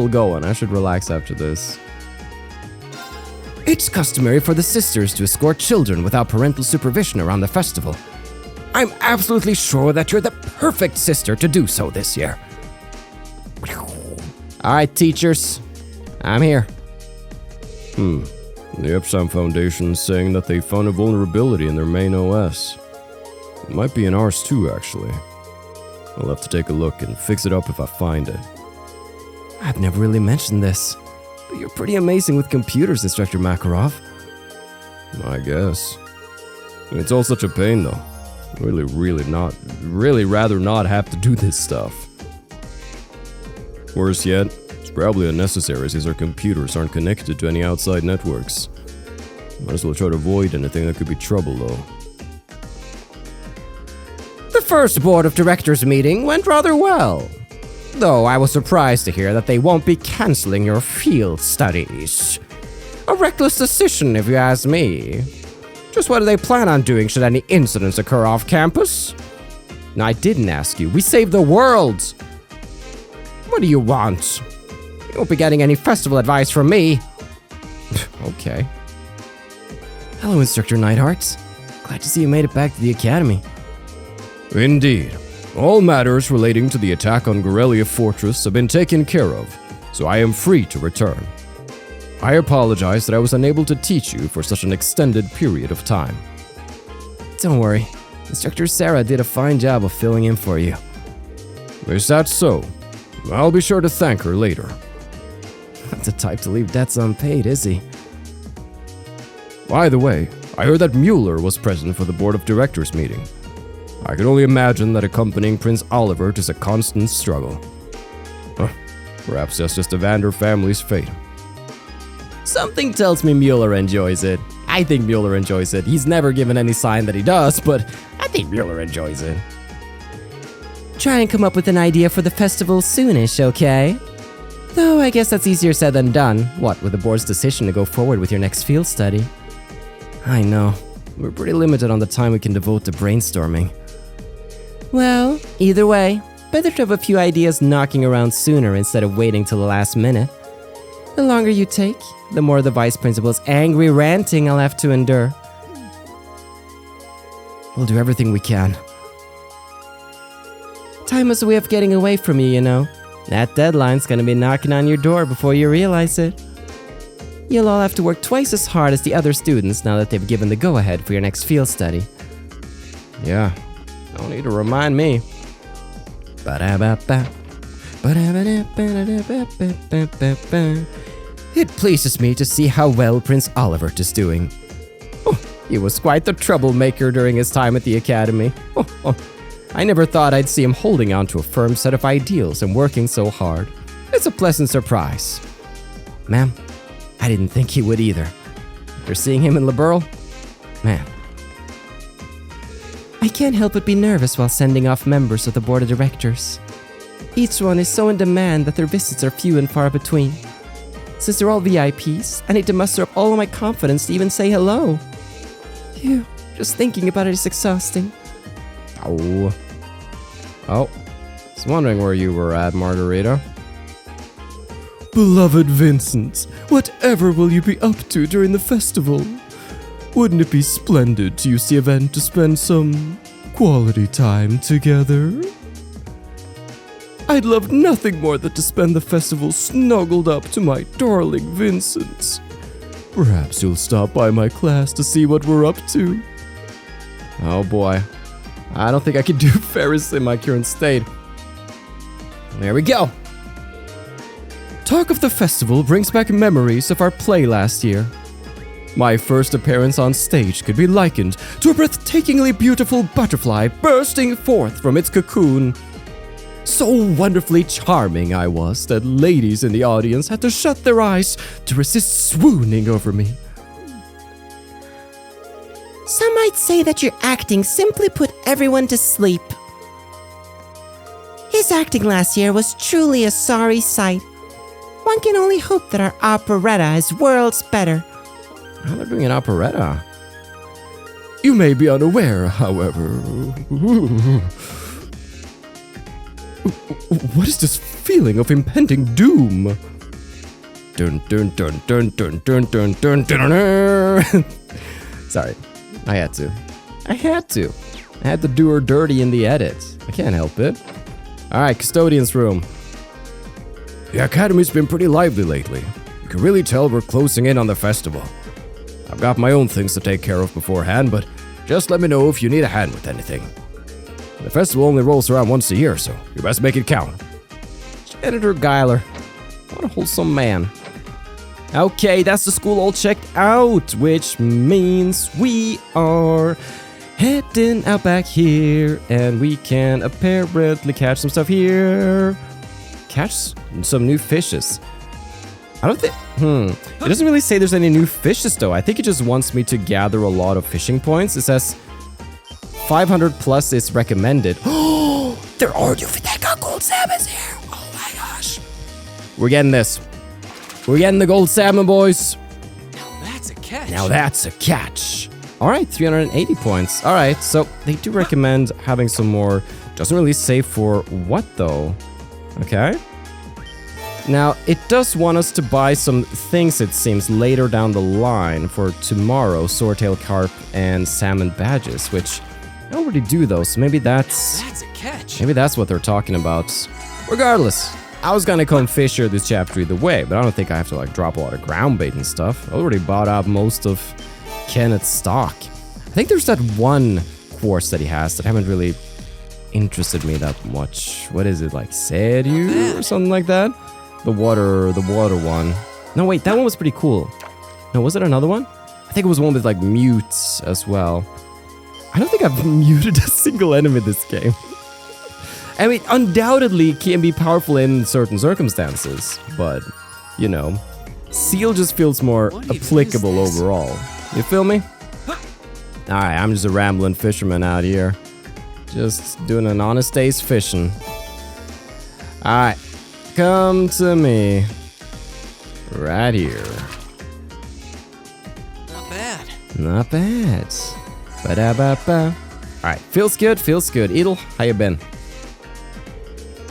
going. I should relax after this. It's customary for the sisters to escort children without parental supervision around the festival. I'm absolutely sure that you're the perfect sister to do so this year. Alright, teachers. I'm here. The Epstein Foundation is saying that they found a vulnerability in their main OS. It might be in ours too, actually. I'll have to take a look and fix it up if I find it. I've never really mentioned this, but you're pretty amazing with computers, Instructor Makarov. I guess. It's all such a pain, though. Really rather not have to do this stuff. Worse yet, it's probably unnecessary since our computers aren't connected to any outside networks. Might as well try to avoid anything that could be trouble, though. The first Board of Directors meeting went rather well. Though I was surprised to hear that they won't be canceling your field studies. A reckless decision, if you ask me. Just what do they plan on doing should any incidents occur off campus? No, I didn't ask you. We saved the world! What do you want? You won't be getting any festival advice from me. Okay. Hello, Instructor Neidhart. Glad to see you made it back to the academy. Indeed. All matters relating to the attack on Gurelia Fortress have been taken care of, so I am free to return. I apologize that I was unable to teach you for such an extended period of time. Don't worry. Instructor Sarah did a fine job of filling in for you. Is that so? I'll be sure to thank her later. Not the type to leave debts unpaid, is he? By the way, I heard that Mueller was present for the Board of Directors meeting. I can only imagine that accompanying Prince Olivert is a constant struggle. Perhaps that's just the Vander family's fate. Something tells me Mueller enjoys it. I think Mueller enjoys it. He's never given any sign that he does, but I think Mueller enjoys it. Try and come up with an idea for the festival soonish, okay? Though I guess that's easier said than done. What, with the board's decision to go forward with your next field study? I know. We're pretty limited on the time we can devote to brainstorming. Well, either way, better to have a few ideas knocking around sooner instead of waiting till the last minute. The longer you take, the more the vice principal's angry ranting I'll have to endure. We'll do everything we can. Time is a way of getting away from you, you know. That deadline's gonna be knocking on your door before you realize it. You'll all have to work twice as hard as the other students now that they've given the go-ahead for your next field study. Yeah, don't need to remind me. Ba-da-ba-ba. It pleases me to see how well Prince Olivert is doing. Oh, he was quite the troublemaker during his time at the academy. I never thought I'd see him holding on to a firm set of ideals and working so hard. It's a pleasant surprise. Ma'am, I didn't think he would either. After seeing him in Liberl, man. I can't help but be nervous while sending off members of the board of directors. Each one is so in demand that their visits are few and far between. Since they're all VIPs, I need to muster up all of my confidence to even say hello. Phew, just thinking about it is exhausting. Oh, I was wondering where you were at, Margarita. Beloved Vincent, whatever will you be up to during the festival? Wouldn't it be splendid to use the event to spend some quality time together? I'd love nothing more than to spend the festival snuggled up to my darling Vincent. Perhaps you'll stop by my class to see what we're up to. Oh boy. I don't think I can do Ferris in my current state. There we go. Talk of the festival brings back memories of our play last year. My first appearance on stage could be likened to a breathtakingly beautiful butterfly bursting forth from its cocoon. So wonderfully charming I was that ladies in the audience had to shut their eyes to resist swooning over me. Some might say that your acting simply put everyone to sleep. His acting last year was truly a sorry sight. One can only hope that our operetta is worlds better. Oh, they're doing an operetta. You may be unaware, however. What is this feeling of impending doom? Dun dun dun dun dun dun dun dun dun. Sorry, I had to. I had to do her dirty in the edit. I can't help it. All right, custodian's room. The academy's been pretty lively lately. You can really tell we're closing in on the festival. I've got my own things to take care of beforehand, but just let me know if you need a hand with anything. The festival only rolls around once a year, so you best make it count. Janitor Geiler. What a wholesome man. Okay, that's the school all checked out, which means we are heading out back here, and we can apparently catch some stuff here. Catch some new fishes. I don't think, It doesn't really say there's any new fishes though. I think it just wants me to gather a lot of fishing points. It says 500 plus is recommended. Oh, there are new Fideka gold salmons here. Oh We're getting this. We're getting the gold salmon, boys. That's a catch. Now that's a catch. All right, 380 points. All right, so they do recommend having some more. Doesn't really say for what though. Okay. Now, it does want us to buy some things, it seems, later down the line for tomorrow. Swordtail carp and salmon badges, which I already do those. So maybe that's a catch. Maybe that's what they're talking about. Regardless, I was gonna come fish here this chapter either way, but I don't think I have to like drop a lot of ground bait and stuff. I already bought out most of Kenneth's stock. I think there's that one quartz that he has that haven't really interested me that much. What is it, like Sedu or something like that? The water one. No, wait, that one was pretty cool. No, was it another one? I think it was one with like mutes as well. I don't think I've muted a single enemy this game. I mean, undoubtedly can be powerful in certain circumstances, but, you know, Seal just feels more applicable overall. You feel me? Alright, I'm just a rambling fisherman out here. Just doing an honest day's fishing. Alright, come to me. Right here. Not bad. Not bad. Ba-da-ba-ba. Alright, feels good, feels good. Edel, how you been?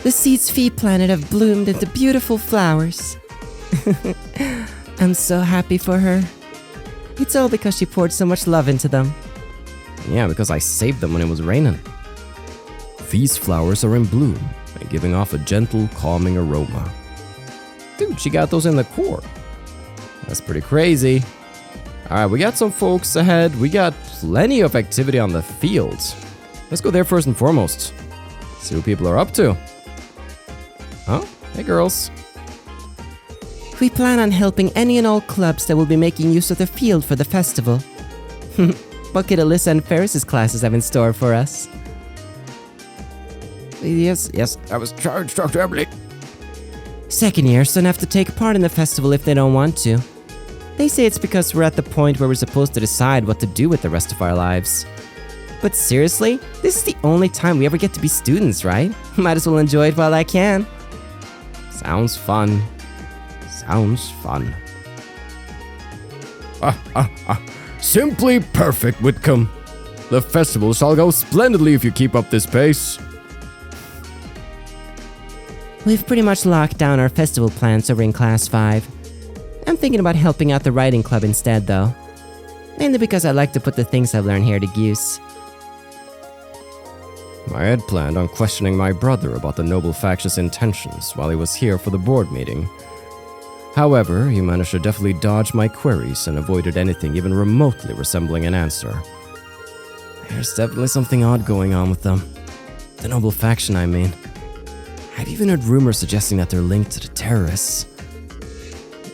The seeds feed planet have bloomed into beautiful flowers. I'm so happy for her. It's all because she poured so much love into them. Yeah, because I saved them when it was raining. These flowers are in bloom and giving off a gentle, calming aroma. Dude, she got those in the core. That's pretty crazy. Alright, we got some folks ahead. We got plenty of activity on the field. Let's go there first and foremost. See what people are up to. Oh, hey girls. We plan on helping any and all clubs that will be making use of the field for the festival. What could Alyssa and Ferris's classes have in store for us? Yes, I was charged, Dr. Emily. Second years don't have to take part in the festival if they don't want to. They say it's because we're at the point where we're supposed to decide what to do with the rest of our lives. But seriously, this is the only time we ever get to be students, right? Might as well enjoy it while I can. Sounds fun. Sounds fun. Simply perfect, Whitcomb. The festival shall go splendidly if you keep up this pace. We've pretty much locked down our festival plans over in Class 5. I'm thinking about helping out the writing club instead, though. Mainly because I like to put the things I've learned here to use. I had planned on questioning my brother about the noble factious intentions while he was here for the board meeting. However, he managed to definitely dodge my queries and avoided anything even remotely resembling an answer. There's definitely something odd going on with them. The noble faction, I mean. I've even heard rumors suggesting that they're linked to the terrorists.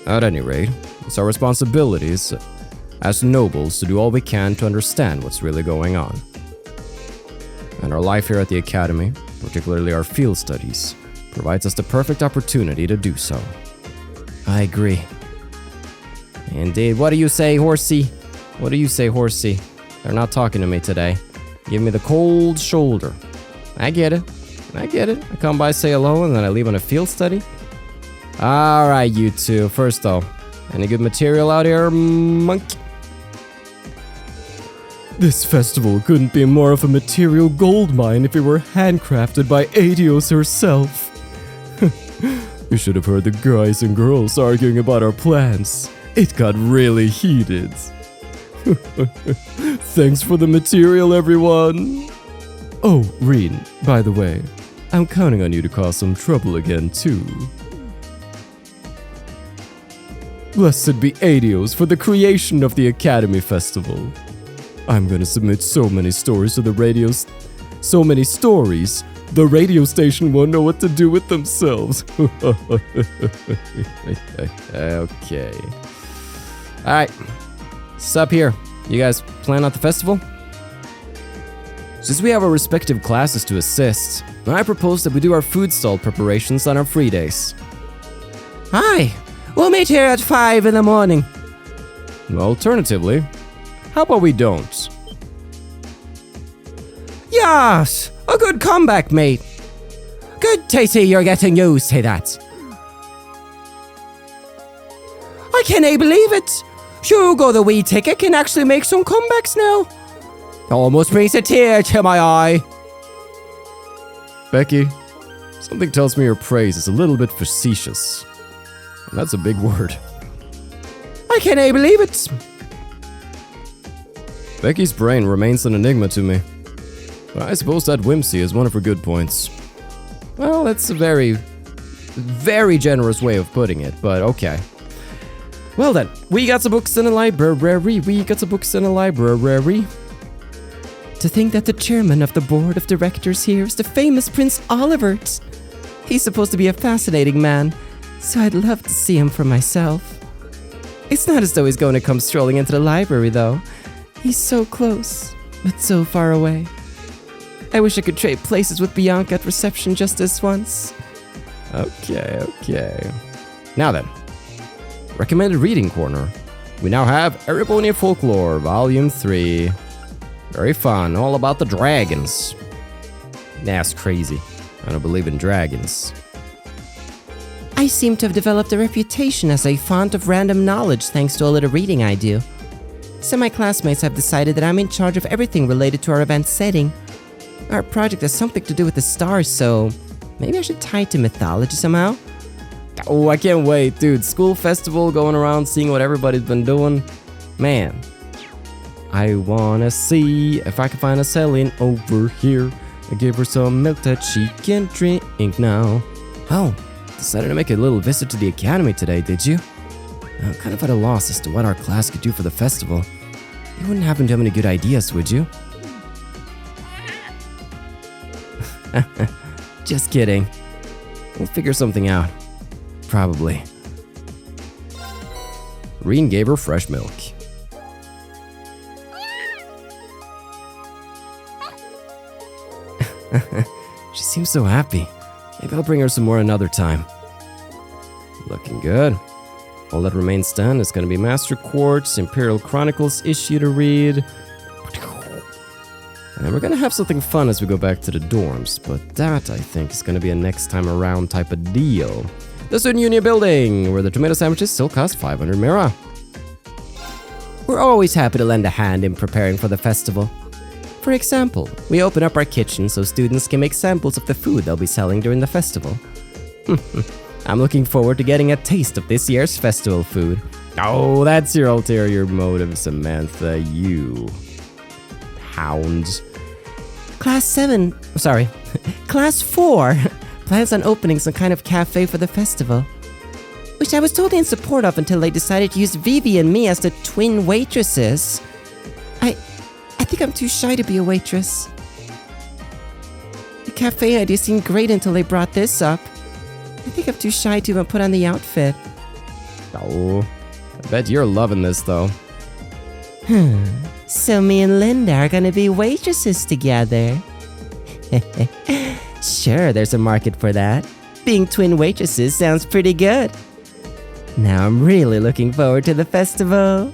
At any rate, it's our responsibilities as nobles to do all we can to understand what's really going on. And our life here at the Academy, particularly our field studies, provides us the perfect opportunity to do so. I agree. Indeed. What do you say, horsey? What do you say, horsey? They're not talking to me today. Give me the cold shoulder. I get it. I come by, say hello, and then I leave on a field study. Alright, you two. First though, any good material out here, monkey? This festival couldn't be more of a material goldmine if it were handcrafted by Adios herself. You should have heard the guys and girls arguing about our plans. It got really heated. Thanks for the material, everyone. Oh, Reen, by the way, I'm counting on you to cause some trouble again, too. Blessed be Adios for the creation of the Academy Festival. I'm gonna submit so many stories to the radios. So many stories, the radio station won't know what to do with themselves. Okay. Alright. What's up here? You guys plan out the festival? Since we have our respective classes to assist, I propose that we do our food stall preparations on our free days. Hi! We'll meet here at 5 in the morning. Alternatively, how about we don't? Yes! A good comeback, mate. Good to see you're getting used to that. can't believe it! Hugo the wee ticket can actually make some comebacks now. Almost brings a tear to my eye. Becky, something tells me your praise is a little bit facetious. And that's a big word. I can't believe it. Becky's brain remains an enigma to me. But I suppose that whimsy is one of her good points. Well, that's a very, very generous way of putting it, but okay. Well then, we got some books in a library. To think that the chairman of the board of directors here is the famous Prince Olivert. He's supposed to be a fascinating man, so I'd love to see him for myself. It's not as though he's going to come strolling into the library, though. He's so close, but so far away. I wish I could trade places with Bianca at reception just this once. Okay. Now then, recommended reading corner. We now have Erebonia Folklore, Volume 3. Very fun, all about the dragons. That's crazy. I don't believe in dragons. I seem to have developed a reputation as a font of random knowledge thanks to all of the reading I do. Some of my classmates have decided that I'm in charge of everything related to our event setting. Our project has something to do with the stars, so maybe I should tie it to mythology somehow. Oh, I can't wait, dude. School festival, going around, seeing what everybody's been doing. Man, I wanna see if I can find a Celine over here. I give her some milk that she can drink now. Oh, decided to make a little visit to the academy today, did you? I'm kind of at a loss as to what our class could do for the festival. You wouldn't happen to have any good ideas, would you? Just kidding. We'll figure something out. Probably. Reen gave her fresh milk. She seems so happy. Maybe I'll bring her some more another time. Looking good. All that remains done is going to be Master Quartz, Imperial Chronicles issue to read. And then we're going to have something fun as we go back to the dorms, but that, I think, is going to be a next time around type of deal. The Student Union Building, where the tomato sandwiches still cost 500 Mira. We're always happy to lend a hand in preparing for the festival. For example, we open up our kitchen so students can make samples of the food they'll be selling during the festival. I'm looking forward to getting a taste of this year's festival food. Oh, that's your ulterior motive, Samantha, you hound. Class 4 plans on opening some kind of cafe for the festival, which I was totally in support of until they decided to use Vivi and me as the twin waitresses. I think I'm too shy to be a waitress. The cafe idea seemed great until they brought this up. I think I'm too shy to even put on the outfit. Oh, I bet you're loving this though. So me and Linda are gonna be waitresses together. Sure, there's a market for that. Being twin waitresses sounds pretty good. Now I'm really looking forward to the festival.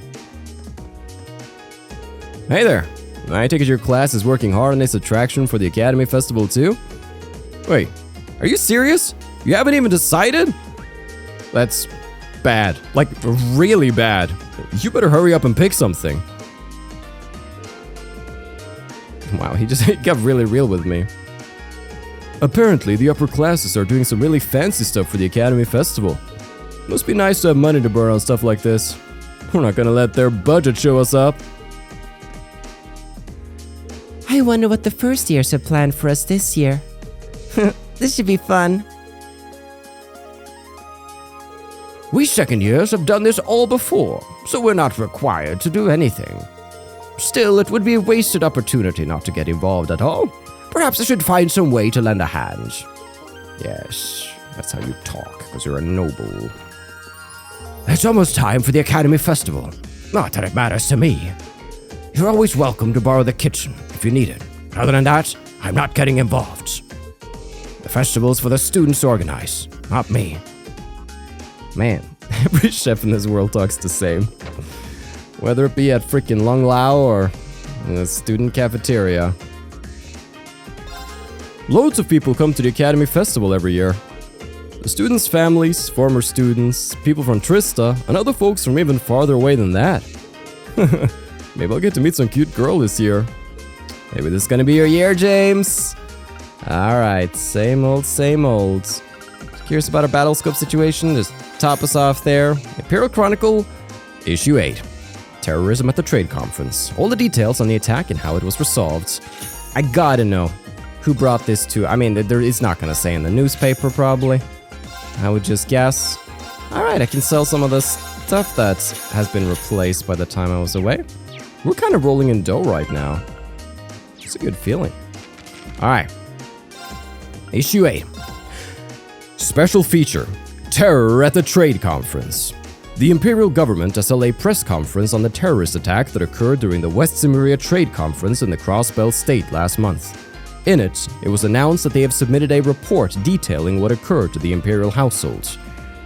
Hey there. I take it your class is working hard on this attraction for the Academy Festival too? Wait, are you serious? You haven't even decided? That's bad. Like, really bad. You better hurry up and pick something. Wow, he just got really real with me. Apparently, the upper classes are doing some really fancy stuff for the Academy Festival. Must be nice to have money to burn on stuff like this. We're not gonna let their budget show us up. I wonder what the first years have planned for us this year. This should be fun. We second years have done this all before, so we're not required to do anything. Still, it would be a wasted opportunity not to get involved at all. Perhaps I should find some way to lend a hand. Yes, that's how you talk, because you're a noble. It's almost time for the Academy Festival. Not that it matters to me. You're always welcome to borrow the kitchen if you need it. But other than that, I'm not getting involved. The festival's for the students to organize, not me. Man, every chef in this world talks the same. Whether it be at frickin' Lung Lao or in a student cafeteria. Loads of people come to the Academy Festival every year. The students' families, former students, people from Trista, and other folks from even farther away than that. Maybe I'll get to meet some cute girl this year. Maybe this is gonna be your year, James. Alright, same old, same old. Curious about our battle scope situation? Just top us off there. Imperial Chronicle, Issue 8. Terrorism at the Trade Conference. All the details on the attack and how it was resolved. I gotta know who brought this to. I mean, it's not gonna say in the newspaper, probably. I would just guess. Alright, I can sell some of this stuff that has been replaced by the time I was away. We're kind of rolling in dough right now. It's a good feeling. Alright. Issue 8. Special feature. Terror at the Trade Conference. The Imperial government has held a press conference on the terrorist attack that occurred during the West Cimmeria Trade Conference in the Crossbelt State last month. In it was announced that they have submitted a report detailing what occurred to the Imperial household.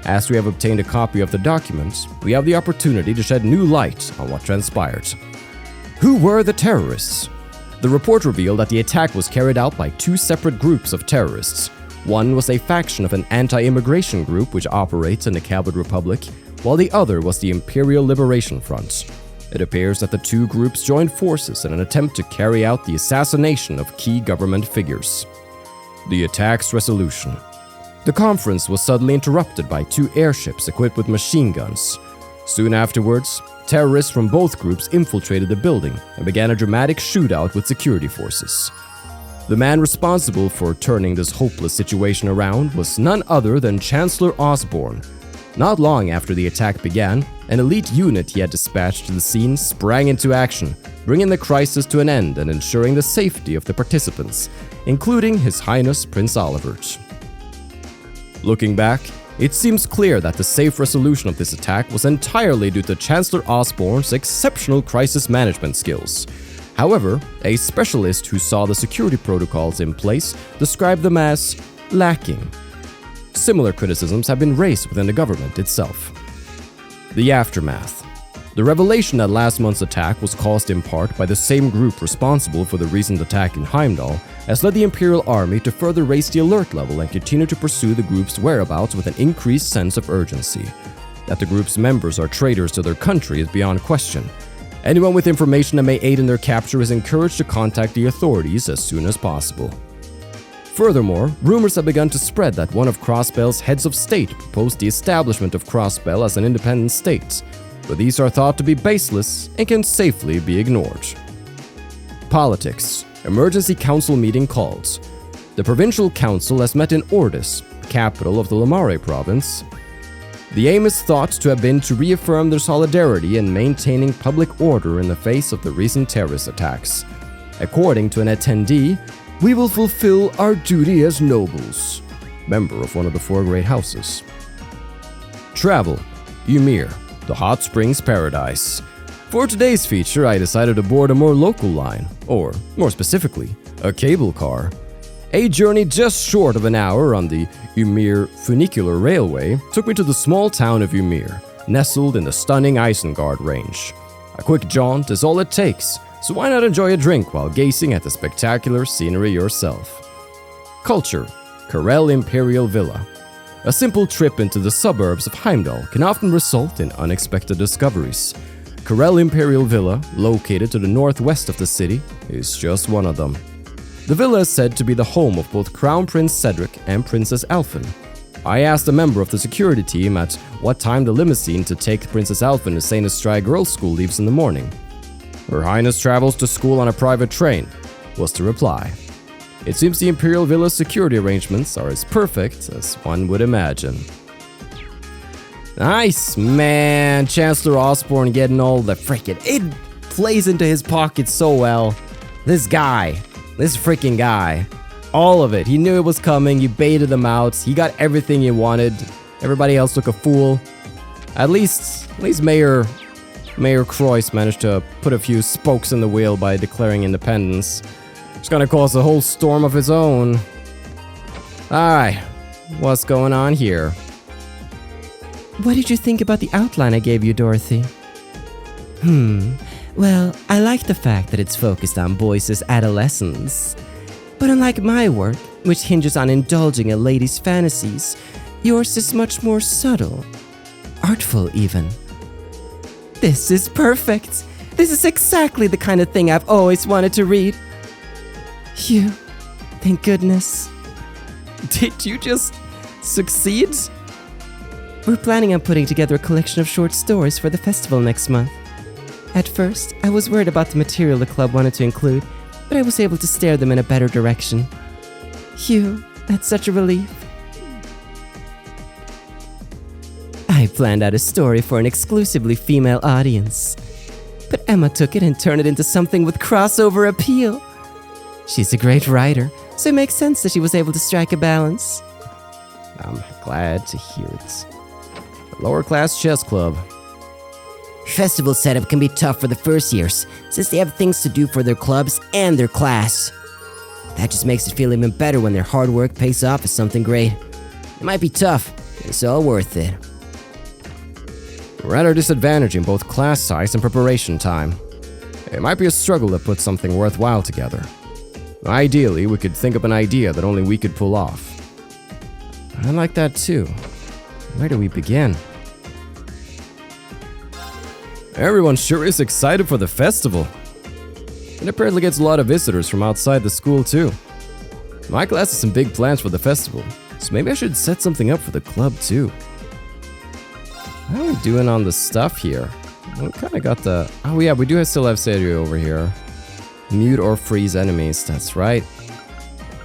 As we have obtained a copy of the document, we have the opportunity to shed new light on what transpired. Who were the terrorists? The report revealed that the attack was carried out by two separate groups of terrorists. One was a faction of an anti-immigration group which operates in the Cabot Republic, while the other was the Imperial Liberation Front. It appears that the two groups joined forces in an attempt to carry out the assassination of key government figures. The attack's resolution. The conference was suddenly interrupted by two airships equipped with machine guns. Soon afterwards, terrorists from both groups infiltrated the building and began a dramatic shootout with security forces. The man responsible for turning this hopeless situation around was none other than Chancellor Osborne. Not long after the attack began, an elite unit he had dispatched to the scene sprang into action, bringing the crisis to an end and ensuring the safety of the participants, including His Highness Prince Olivert. Looking back, it seems clear that the safe resolution of this attack was entirely due to Chancellor Osborne's exceptional crisis management skills. However, a specialist who saw the security protocols in place described them as lacking. Similar criticisms have been raised within the government itself. The aftermath. The revelation that last month's attack was caused in part by the same group responsible for the recent attack in Heimdall has led the Imperial Army to further raise the alert level and continue to pursue the group's whereabouts with an increased sense of urgency. That the group's members are traitors to their country is beyond question. Anyone with information that may aid in their capture is encouraged to contact the authorities as soon as possible. Furthermore, rumors have begun to spread that one of Crossbell's heads of state proposed the establishment of Crossbell as an independent state, but these are thought to be baseless and can safely be ignored. Politics. Emergency Council meeting called. The Provincial Council has met in Ordis, capital of the Lamare province. The aim is thought to have been to reaffirm their solidarity in maintaining public order in the face of the recent terrorist attacks. According to an attendee, "We will fulfill our duty as nobles," member of one of the four great houses. Travel. Ymir, the hot springs paradise. For today's feature, I decided to board a more local line, or more specifically, a cable car. A journey just short of an hour on the Ymir funicular railway took me to the small town of Ymir, nestled in the stunning Isengard range. A quick jaunt is all it takes, so why not enjoy a drink while gazing at the spectacular scenery yourself? Culture. Karel Imperial Villa. A simple trip into the suburbs of Heimdall can often result in unexpected discoveries. Karel Imperial Villa, located to the northwest of the city, is just one of them. The villa is said to be the home of both Crown Prince Cedric and Princess Alphen. I asked a member of the security team at what time the limousine to take Princess Alphen to St. Estrai Girls' School leaves in the morning. "Her Highness travels to school on a private train," was the reply. It seems the Imperial Villa's security arrangements are as perfect as one would imagine. Nice, man. Chancellor Osborne getting all the frickin'. It plays into his pocket so well. This freaking guy. All of it. He knew it was coming. You baited him out. He got everything you wanted. Everybody else looked a fool. At least Mayor Croyce managed to put a few spokes in the wheel by declaring independence. It's gonna cause a whole storm of its own. Alright, what's going on here? What did you think about the outline I gave you, Dorothy? Well, I like the fact that it's focused on boys' adolescence. But unlike my work, which hinges on indulging a lady's fantasies, Yours is much more subtle, artful even. This is perfect. This is exactly the kind of thing I've always wanted to read. Phew, thank goodness. Did you just succeed? We're planning on putting together a collection of short stories for the festival next month. At first, I was worried about the material the club wanted to include, but I was able to steer them in a better direction. Phew, that's such a relief. I planned out a story for an exclusively female audience, but Emma took it and turned it into something with crossover appeal. She's a great writer, so it makes sense that she was able to strike a balance. I'm glad to hear it. Lower class chess club. Festival setup can be tough for the first years, since they have things to do for their clubs and their class. That just makes it feel even better when their hard work pays off as something great. It might be tough, but it's all worth it. We're at our disadvantage in both class size and preparation time. It might be a struggle to put something worthwhile together. Ideally, we could think up an idea that only we could pull off. I like that too. Where do we begin? Everyone sure is excited for the festival. It apparently gets a lot of visitors from outside the school too. My class has some big plans for the festival, so maybe I should set something up for the club too. How are we doing on the stuff here? We kind of got the... Oh yeah, we do still have Seiryu over here. Mute or freeze enemies, that's right.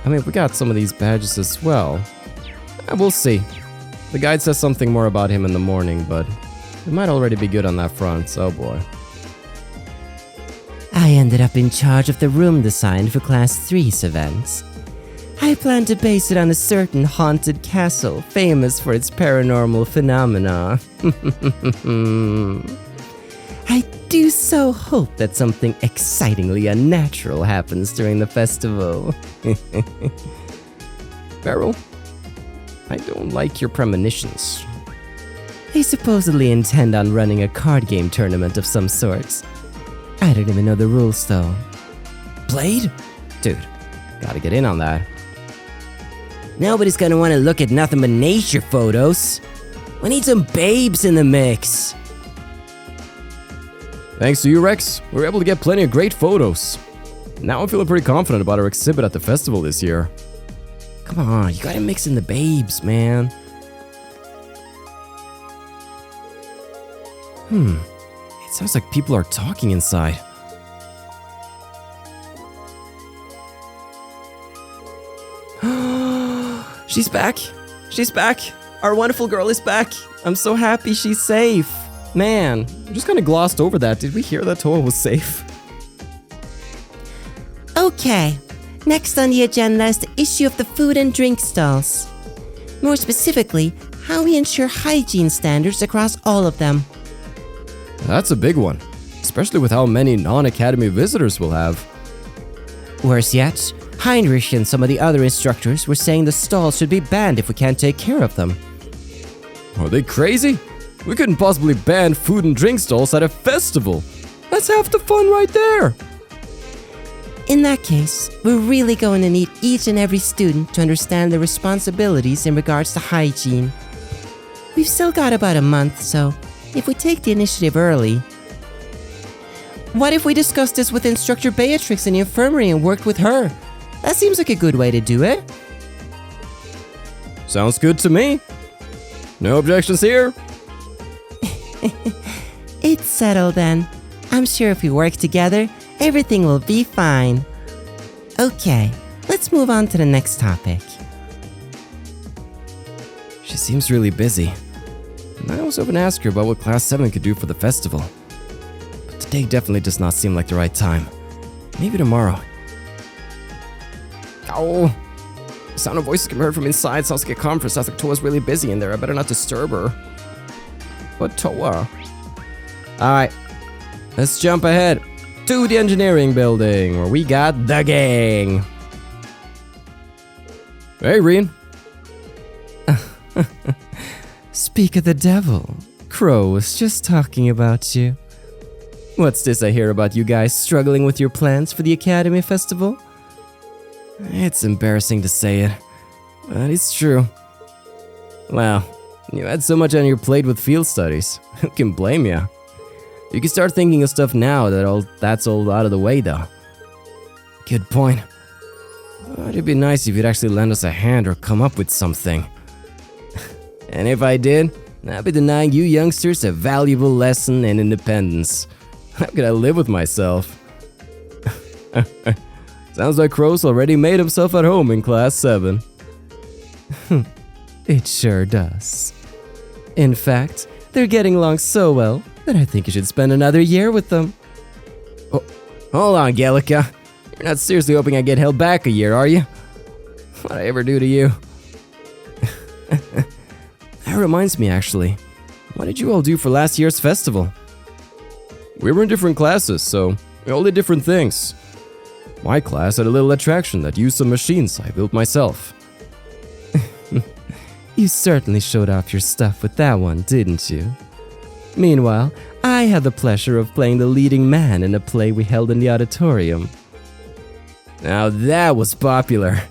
I mean, we got some of these badges as well. We'll see. The guide says something more about him in the morning, but we might already be good on that front, oh boy. I ended up in charge of the room design for Class 3's events. I plan to base it on a certain haunted castle famous for its paranormal phenomena. I do so hope that something excitingly unnatural happens during the festival. Beryl, I don't like your premonitions. They supposedly intend on running a card game tournament of some sorts. I don't even know the rules though. Blade? Dude, gotta get in on that. Nobody's gonna want to look at nothing but nature photos. We need some babes in the mix. Thanks to you, Rex, we were able to get plenty of great photos. Now I'm feeling pretty confident about our exhibit at the festival this year. Come on, you gotta mix in the babes, man. It sounds like people are talking inside. She's back! She's back! Our wonderful girl is back! I'm so happy she's safe! Man, I just kind of glossed over that. Did we hear that Towa was safe? Okay, next on the agenda is the issue of the food and drink stalls. More specifically, how we ensure hygiene standards across all of them. That's a big one, especially with how many non-academy visitors we'll have. Worse yet, Heinrich and some of the other instructors were saying the stalls should be banned if we can't take care of them. Are they crazy? We couldn't possibly ban food and drink stalls at a festival. That's half the fun right there. In that case, we're really going to need each and every student to understand their responsibilities in regards to hygiene. We've still got about a month, so if we take the initiative early... What if we discuss this with Instructor Beatrix in the infirmary and worked with her? That seems like a good way to do it. Sounds good to me. No objections here? It's settled then. I'm sure if we work together, everything will be fine. Okay, let's move on to the next topic. She seems really busy. And I was hoping to ask her about what Class 7 could do for the festival. But today definitely does not seem like the right time. Maybe tomorrow. Oh, the sound of voices can be heard from inside. Sounds like a conference. Sounds like Towa's really busy in there. I better not disturb her. But Towa. Alright, let's jump ahead to the engineering building where we got the gang. Hey, Reen. Speak of the devil. Crow was just talking about you. What's this I hear about you guys struggling with your plans for the Academy Festival? It's embarrassing to say it, but it's true. Well, you had so much on your plate with field studies. Who can blame you? You can start thinking of stuff now that's all out of the way, though. Good point. It'd be nice if you'd actually lend us a hand or come up with something. And if I did, I'd be denying you youngsters a valuable lesson in independence. How could I live with myself? Sounds like Crow's already made himself at home in Class 7. It sure does. In fact, they're getting along so well that I think you should spend another year with them. Oh, hold on, Angelica. You're not seriously hoping I get held back a year, are you? What'd I ever do to you? That reminds me, actually. What did you all do for last year's festival? We were in different classes, so we all did different things. My class had a little attraction that used some machines I built myself. You certainly showed off your stuff with that one, didn't you? Meanwhile, I had the pleasure of playing the leading man in a play we held in the auditorium. Now that was popular.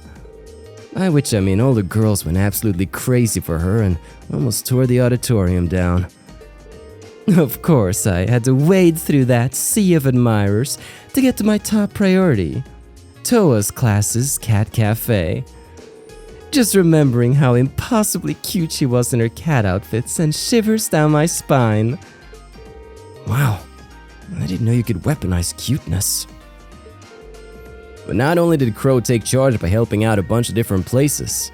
By which I mean all the girls went absolutely crazy for her and almost tore the auditorium down. Of course, I had to wade through that sea of admirers to get to my top priority, Towa's class's cat cafe. Just remembering how impossibly cute she was in her cat outfits sent shivers down my spine. Wow, I didn't know you could weaponize cuteness. But not only did Crow take charge by helping out a bunch of different places,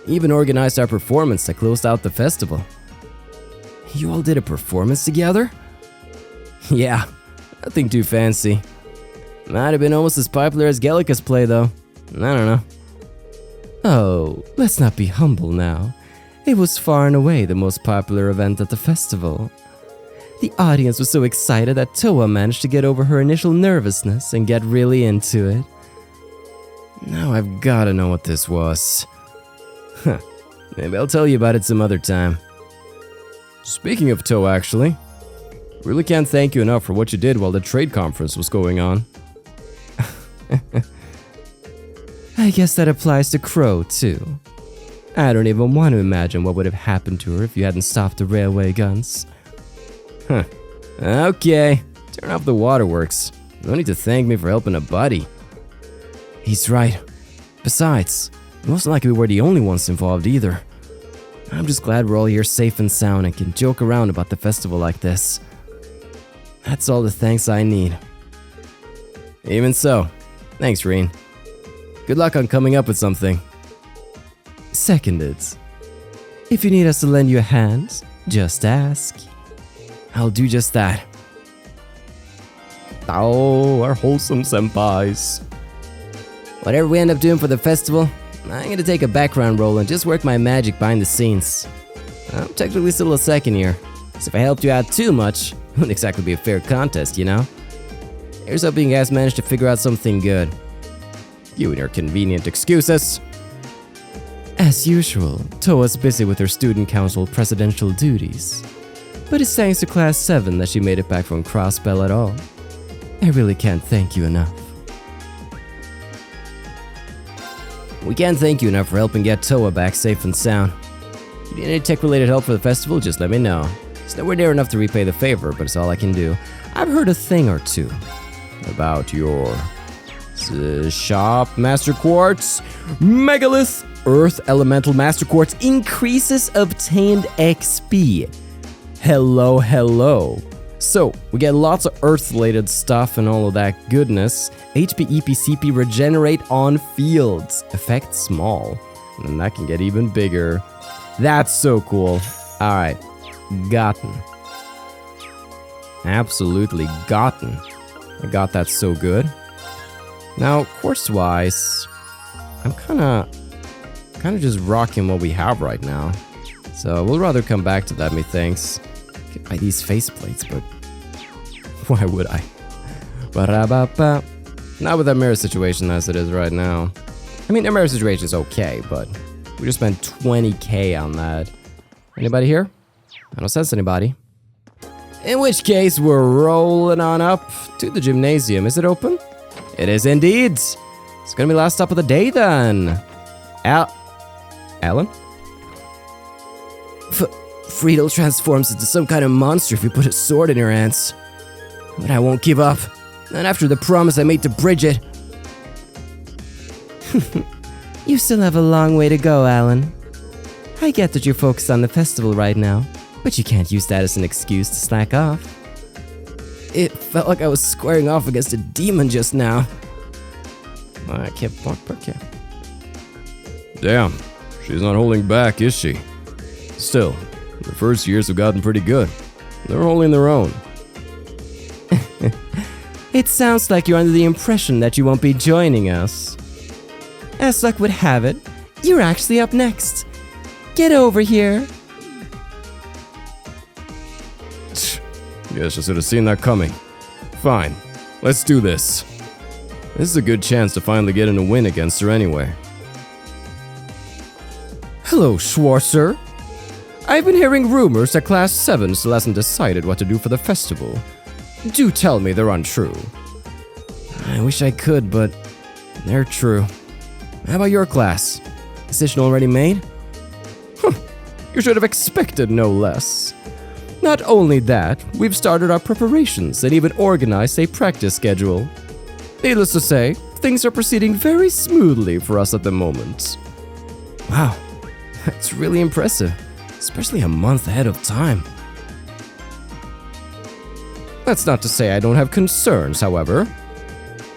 he even organized our performance that closed out the festival. You all did a performance together? Yeah, nothing too fancy. Might have been almost as popular as Angelica's play though. I don't know. Oh, let's not be humble now. It was far and away the most popular event at the festival. The audience was so excited that Towa managed to get over her initial nervousness and get really into it. Now I've gotta know what this was. Huh, maybe I'll tell you about it some other time. Speaking of Towa, actually, really can't thank you enough for what you did while the trade conference was going on. I guess that applies to Crow, too. I don't even want to imagine what would have happened to her if you hadn't stopped the railway guns. Huh. Okay, turn off the waterworks. No need to thank me for helping a buddy. He's right. Besides, most likely we were the only ones involved either. I'm just glad we're all here safe and sound and can joke around about the festival like this. That's all the thanks I need. Even so, thanks, Reen. Good luck on coming up with something. Seconded. If you need us to lend you a hand, just ask. I'll do just that. Oh, our wholesome senpais. Whatever we end up doing for the festival, I'm gonna take a background role and just work my magic behind the scenes. I'm technically still a second year, so if I helped you out too much, it wouldn't exactly be a fair contest, you know? Here's hoping you guys managed to figure out something good. You and your convenient excuses. As usual, Towa's busy with her student council presidential duties. But it's thanks to Class 7 that she made it back from Crossbell at all. I really can't thank you enough. We can't thank you enough for helping get Towa back safe and sound. If you need any tech-related help for the festival, just let me know. It's nowhere near enough to repay the favor, but it's all I can do. I've heard a thing or two about your shop, Master Quartz, Megalith, Earth Elemental Master Quartz increases obtained XP. Hello, hello. So, we get lots of Earth-related stuff and all of that goodness. HP, EP, CP regenerate on fields. Effect small. And that can get even bigger. That's so cool. Alright. Gotten. Absolutely gotten. I got that so good. Now, course-wise, I'm kinda just rocking what we have right now. So we'll rather come back to that, methinks. Get by these faceplates, but why would I? Ba-da-ba-ba. Not with that mirror situation as it is right now. I mean, the mirror situation is okay, but we just spent 20k on that. Anybody here? I don't sense anybody. In which case, we're rolling on up to the gymnasium. Is it open? It is indeed. It's gonna be last stop of the day then. Alan? Friedel transforms into some kind of monster if you put a sword in her hands. But I won't give up. Not after the promise I made to Bridget. You still have a long way to go, Alan. I get that you're focused on the festival right now, but you can't use that as an excuse to slack off. It felt like I was squaring off against a demon just now. I can't walk back here. Damn, she's not holding back, is she? Still, the first years have gotten pretty good. They're holding their own. It sounds like you're under the impression that you won't be joining us. As luck would have it, you're actually up next. Get over here. Guess I should have seen that coming. Fine, let's do this. This is a good chance to finally get in a win against her anyway. Hello, Schwarzer. I've been hearing rumors that Class 7 still hasn't decided what to do for the festival. Do tell me they're untrue. I wish I could, but they're true. How about your class? Decision already made? You should have expected no less. Not only that, we've started our preparations and even organized a practice schedule. Needless to say, things are proceeding very smoothly for us at the moment. Wow, that's really impressive, especially a month ahead of time. That's not to say I don't have concerns, however.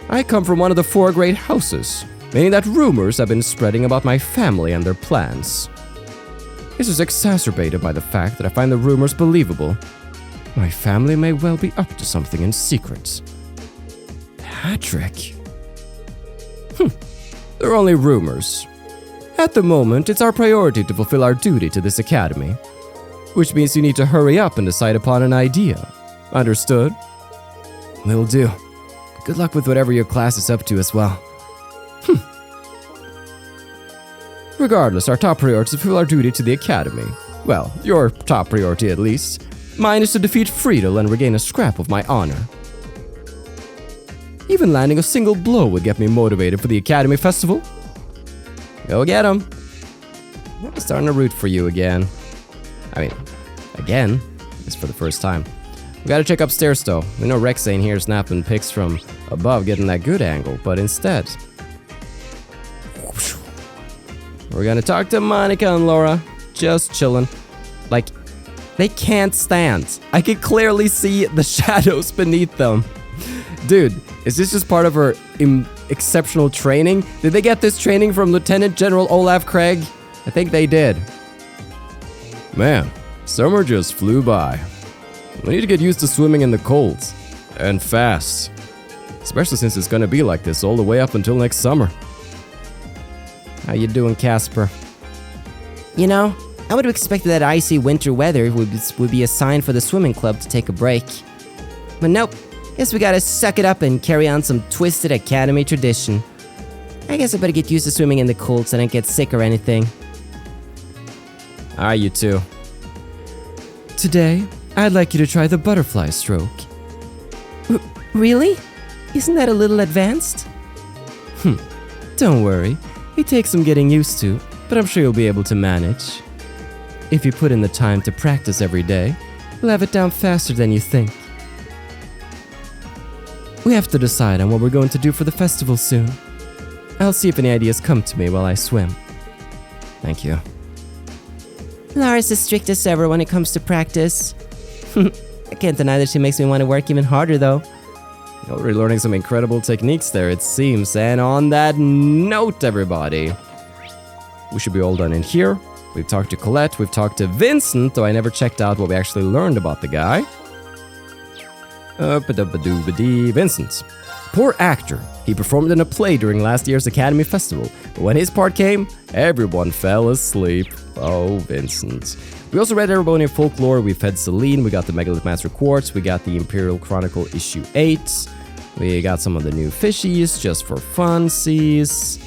I come from one of the 4 great houses, meaning that rumors have been spreading about my family and their plans. This is exacerbated by the fact that I find the rumors believable. My family may well be up to something in secret. Patrick? They're only rumors. At the moment, it's our priority to fulfill our duty to this academy, which means you need to hurry up and decide upon an idea. Understood? Will do. Good luck with whatever your class is up to as well. Regardless, our top priority is to fulfill our duty to the academy. Well, your top priority at least. Mine is to defeat Friedel and regain a scrap of my honor. Even landing a single blow would get me motivated for the academy festival. Go get 'em. I'm starting to root for you again. I mean, again, it's for the first time. We gotta check upstairs though. We know Rex ain't here snapping pics from above getting that good angle, but instead, we're gonna talk to Monica and Laura. Just chilling. Like, they can't stand. I can clearly see the shadows beneath them. Dude, is this just part of her exceptional training? Did they get this training from Lieutenant General Olaf Craig? I think they did. Man, summer just flew by. We need to get used to swimming in the cold. And fast. Especially since it's gonna be like this all the way up until next summer. How you doing, Casper? You know, I would have expected that icy winter weather would be a sign for the swimming club to take a break. But nope, guess we gotta suck it up and carry on some twisted academy tradition. I guess I better get used to swimming in the cold so I don't get sick or anything. Alright, you two. Today, I'd like you to try the butterfly stroke. Really? Isn't that a little advanced? Don't worry. It takes some getting used to, but I'm sure you'll be able to manage. If you put in the time to practice every day, you'll have it down faster than you think. We have to decide on what we're going to do for the festival soon. I'll see if any ideas come to me while I swim. Thank you. Lara's as strict as ever when it comes to practice. I can't deny that she makes me want to work even harder though. You're already learning some incredible techniques there, it seems. And on that note, everybody, we should be all done in here. We've talked to Colette, we've talked to Vincent, though I never checked out what we actually learned about the guy. Vincent. Poor actor. He performed in a play during last year's Academy Festival, but when his part came, everyone fell asleep. Oh, Vincent. We also read Erebonian Folklore, we fed Celine, we got the Megalith Master Quartz, we got the Imperial Chronicle issue 8, we got some of the new fishies just for funsies,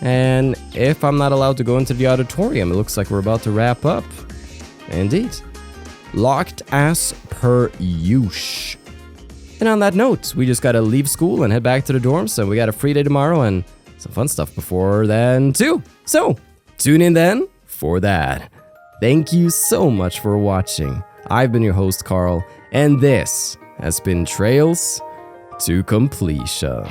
and if I'm not allowed to go into the auditorium, it looks like we're about to wrap up. Indeed. Locked as per usual. And on that note, we just gotta leave school and head back to the dorms, so we got a free day tomorrow and some fun stuff before then too. So, tune in then for that. Thank you so much for watching. I've been your host, Carl, and this has been Trails to Completion.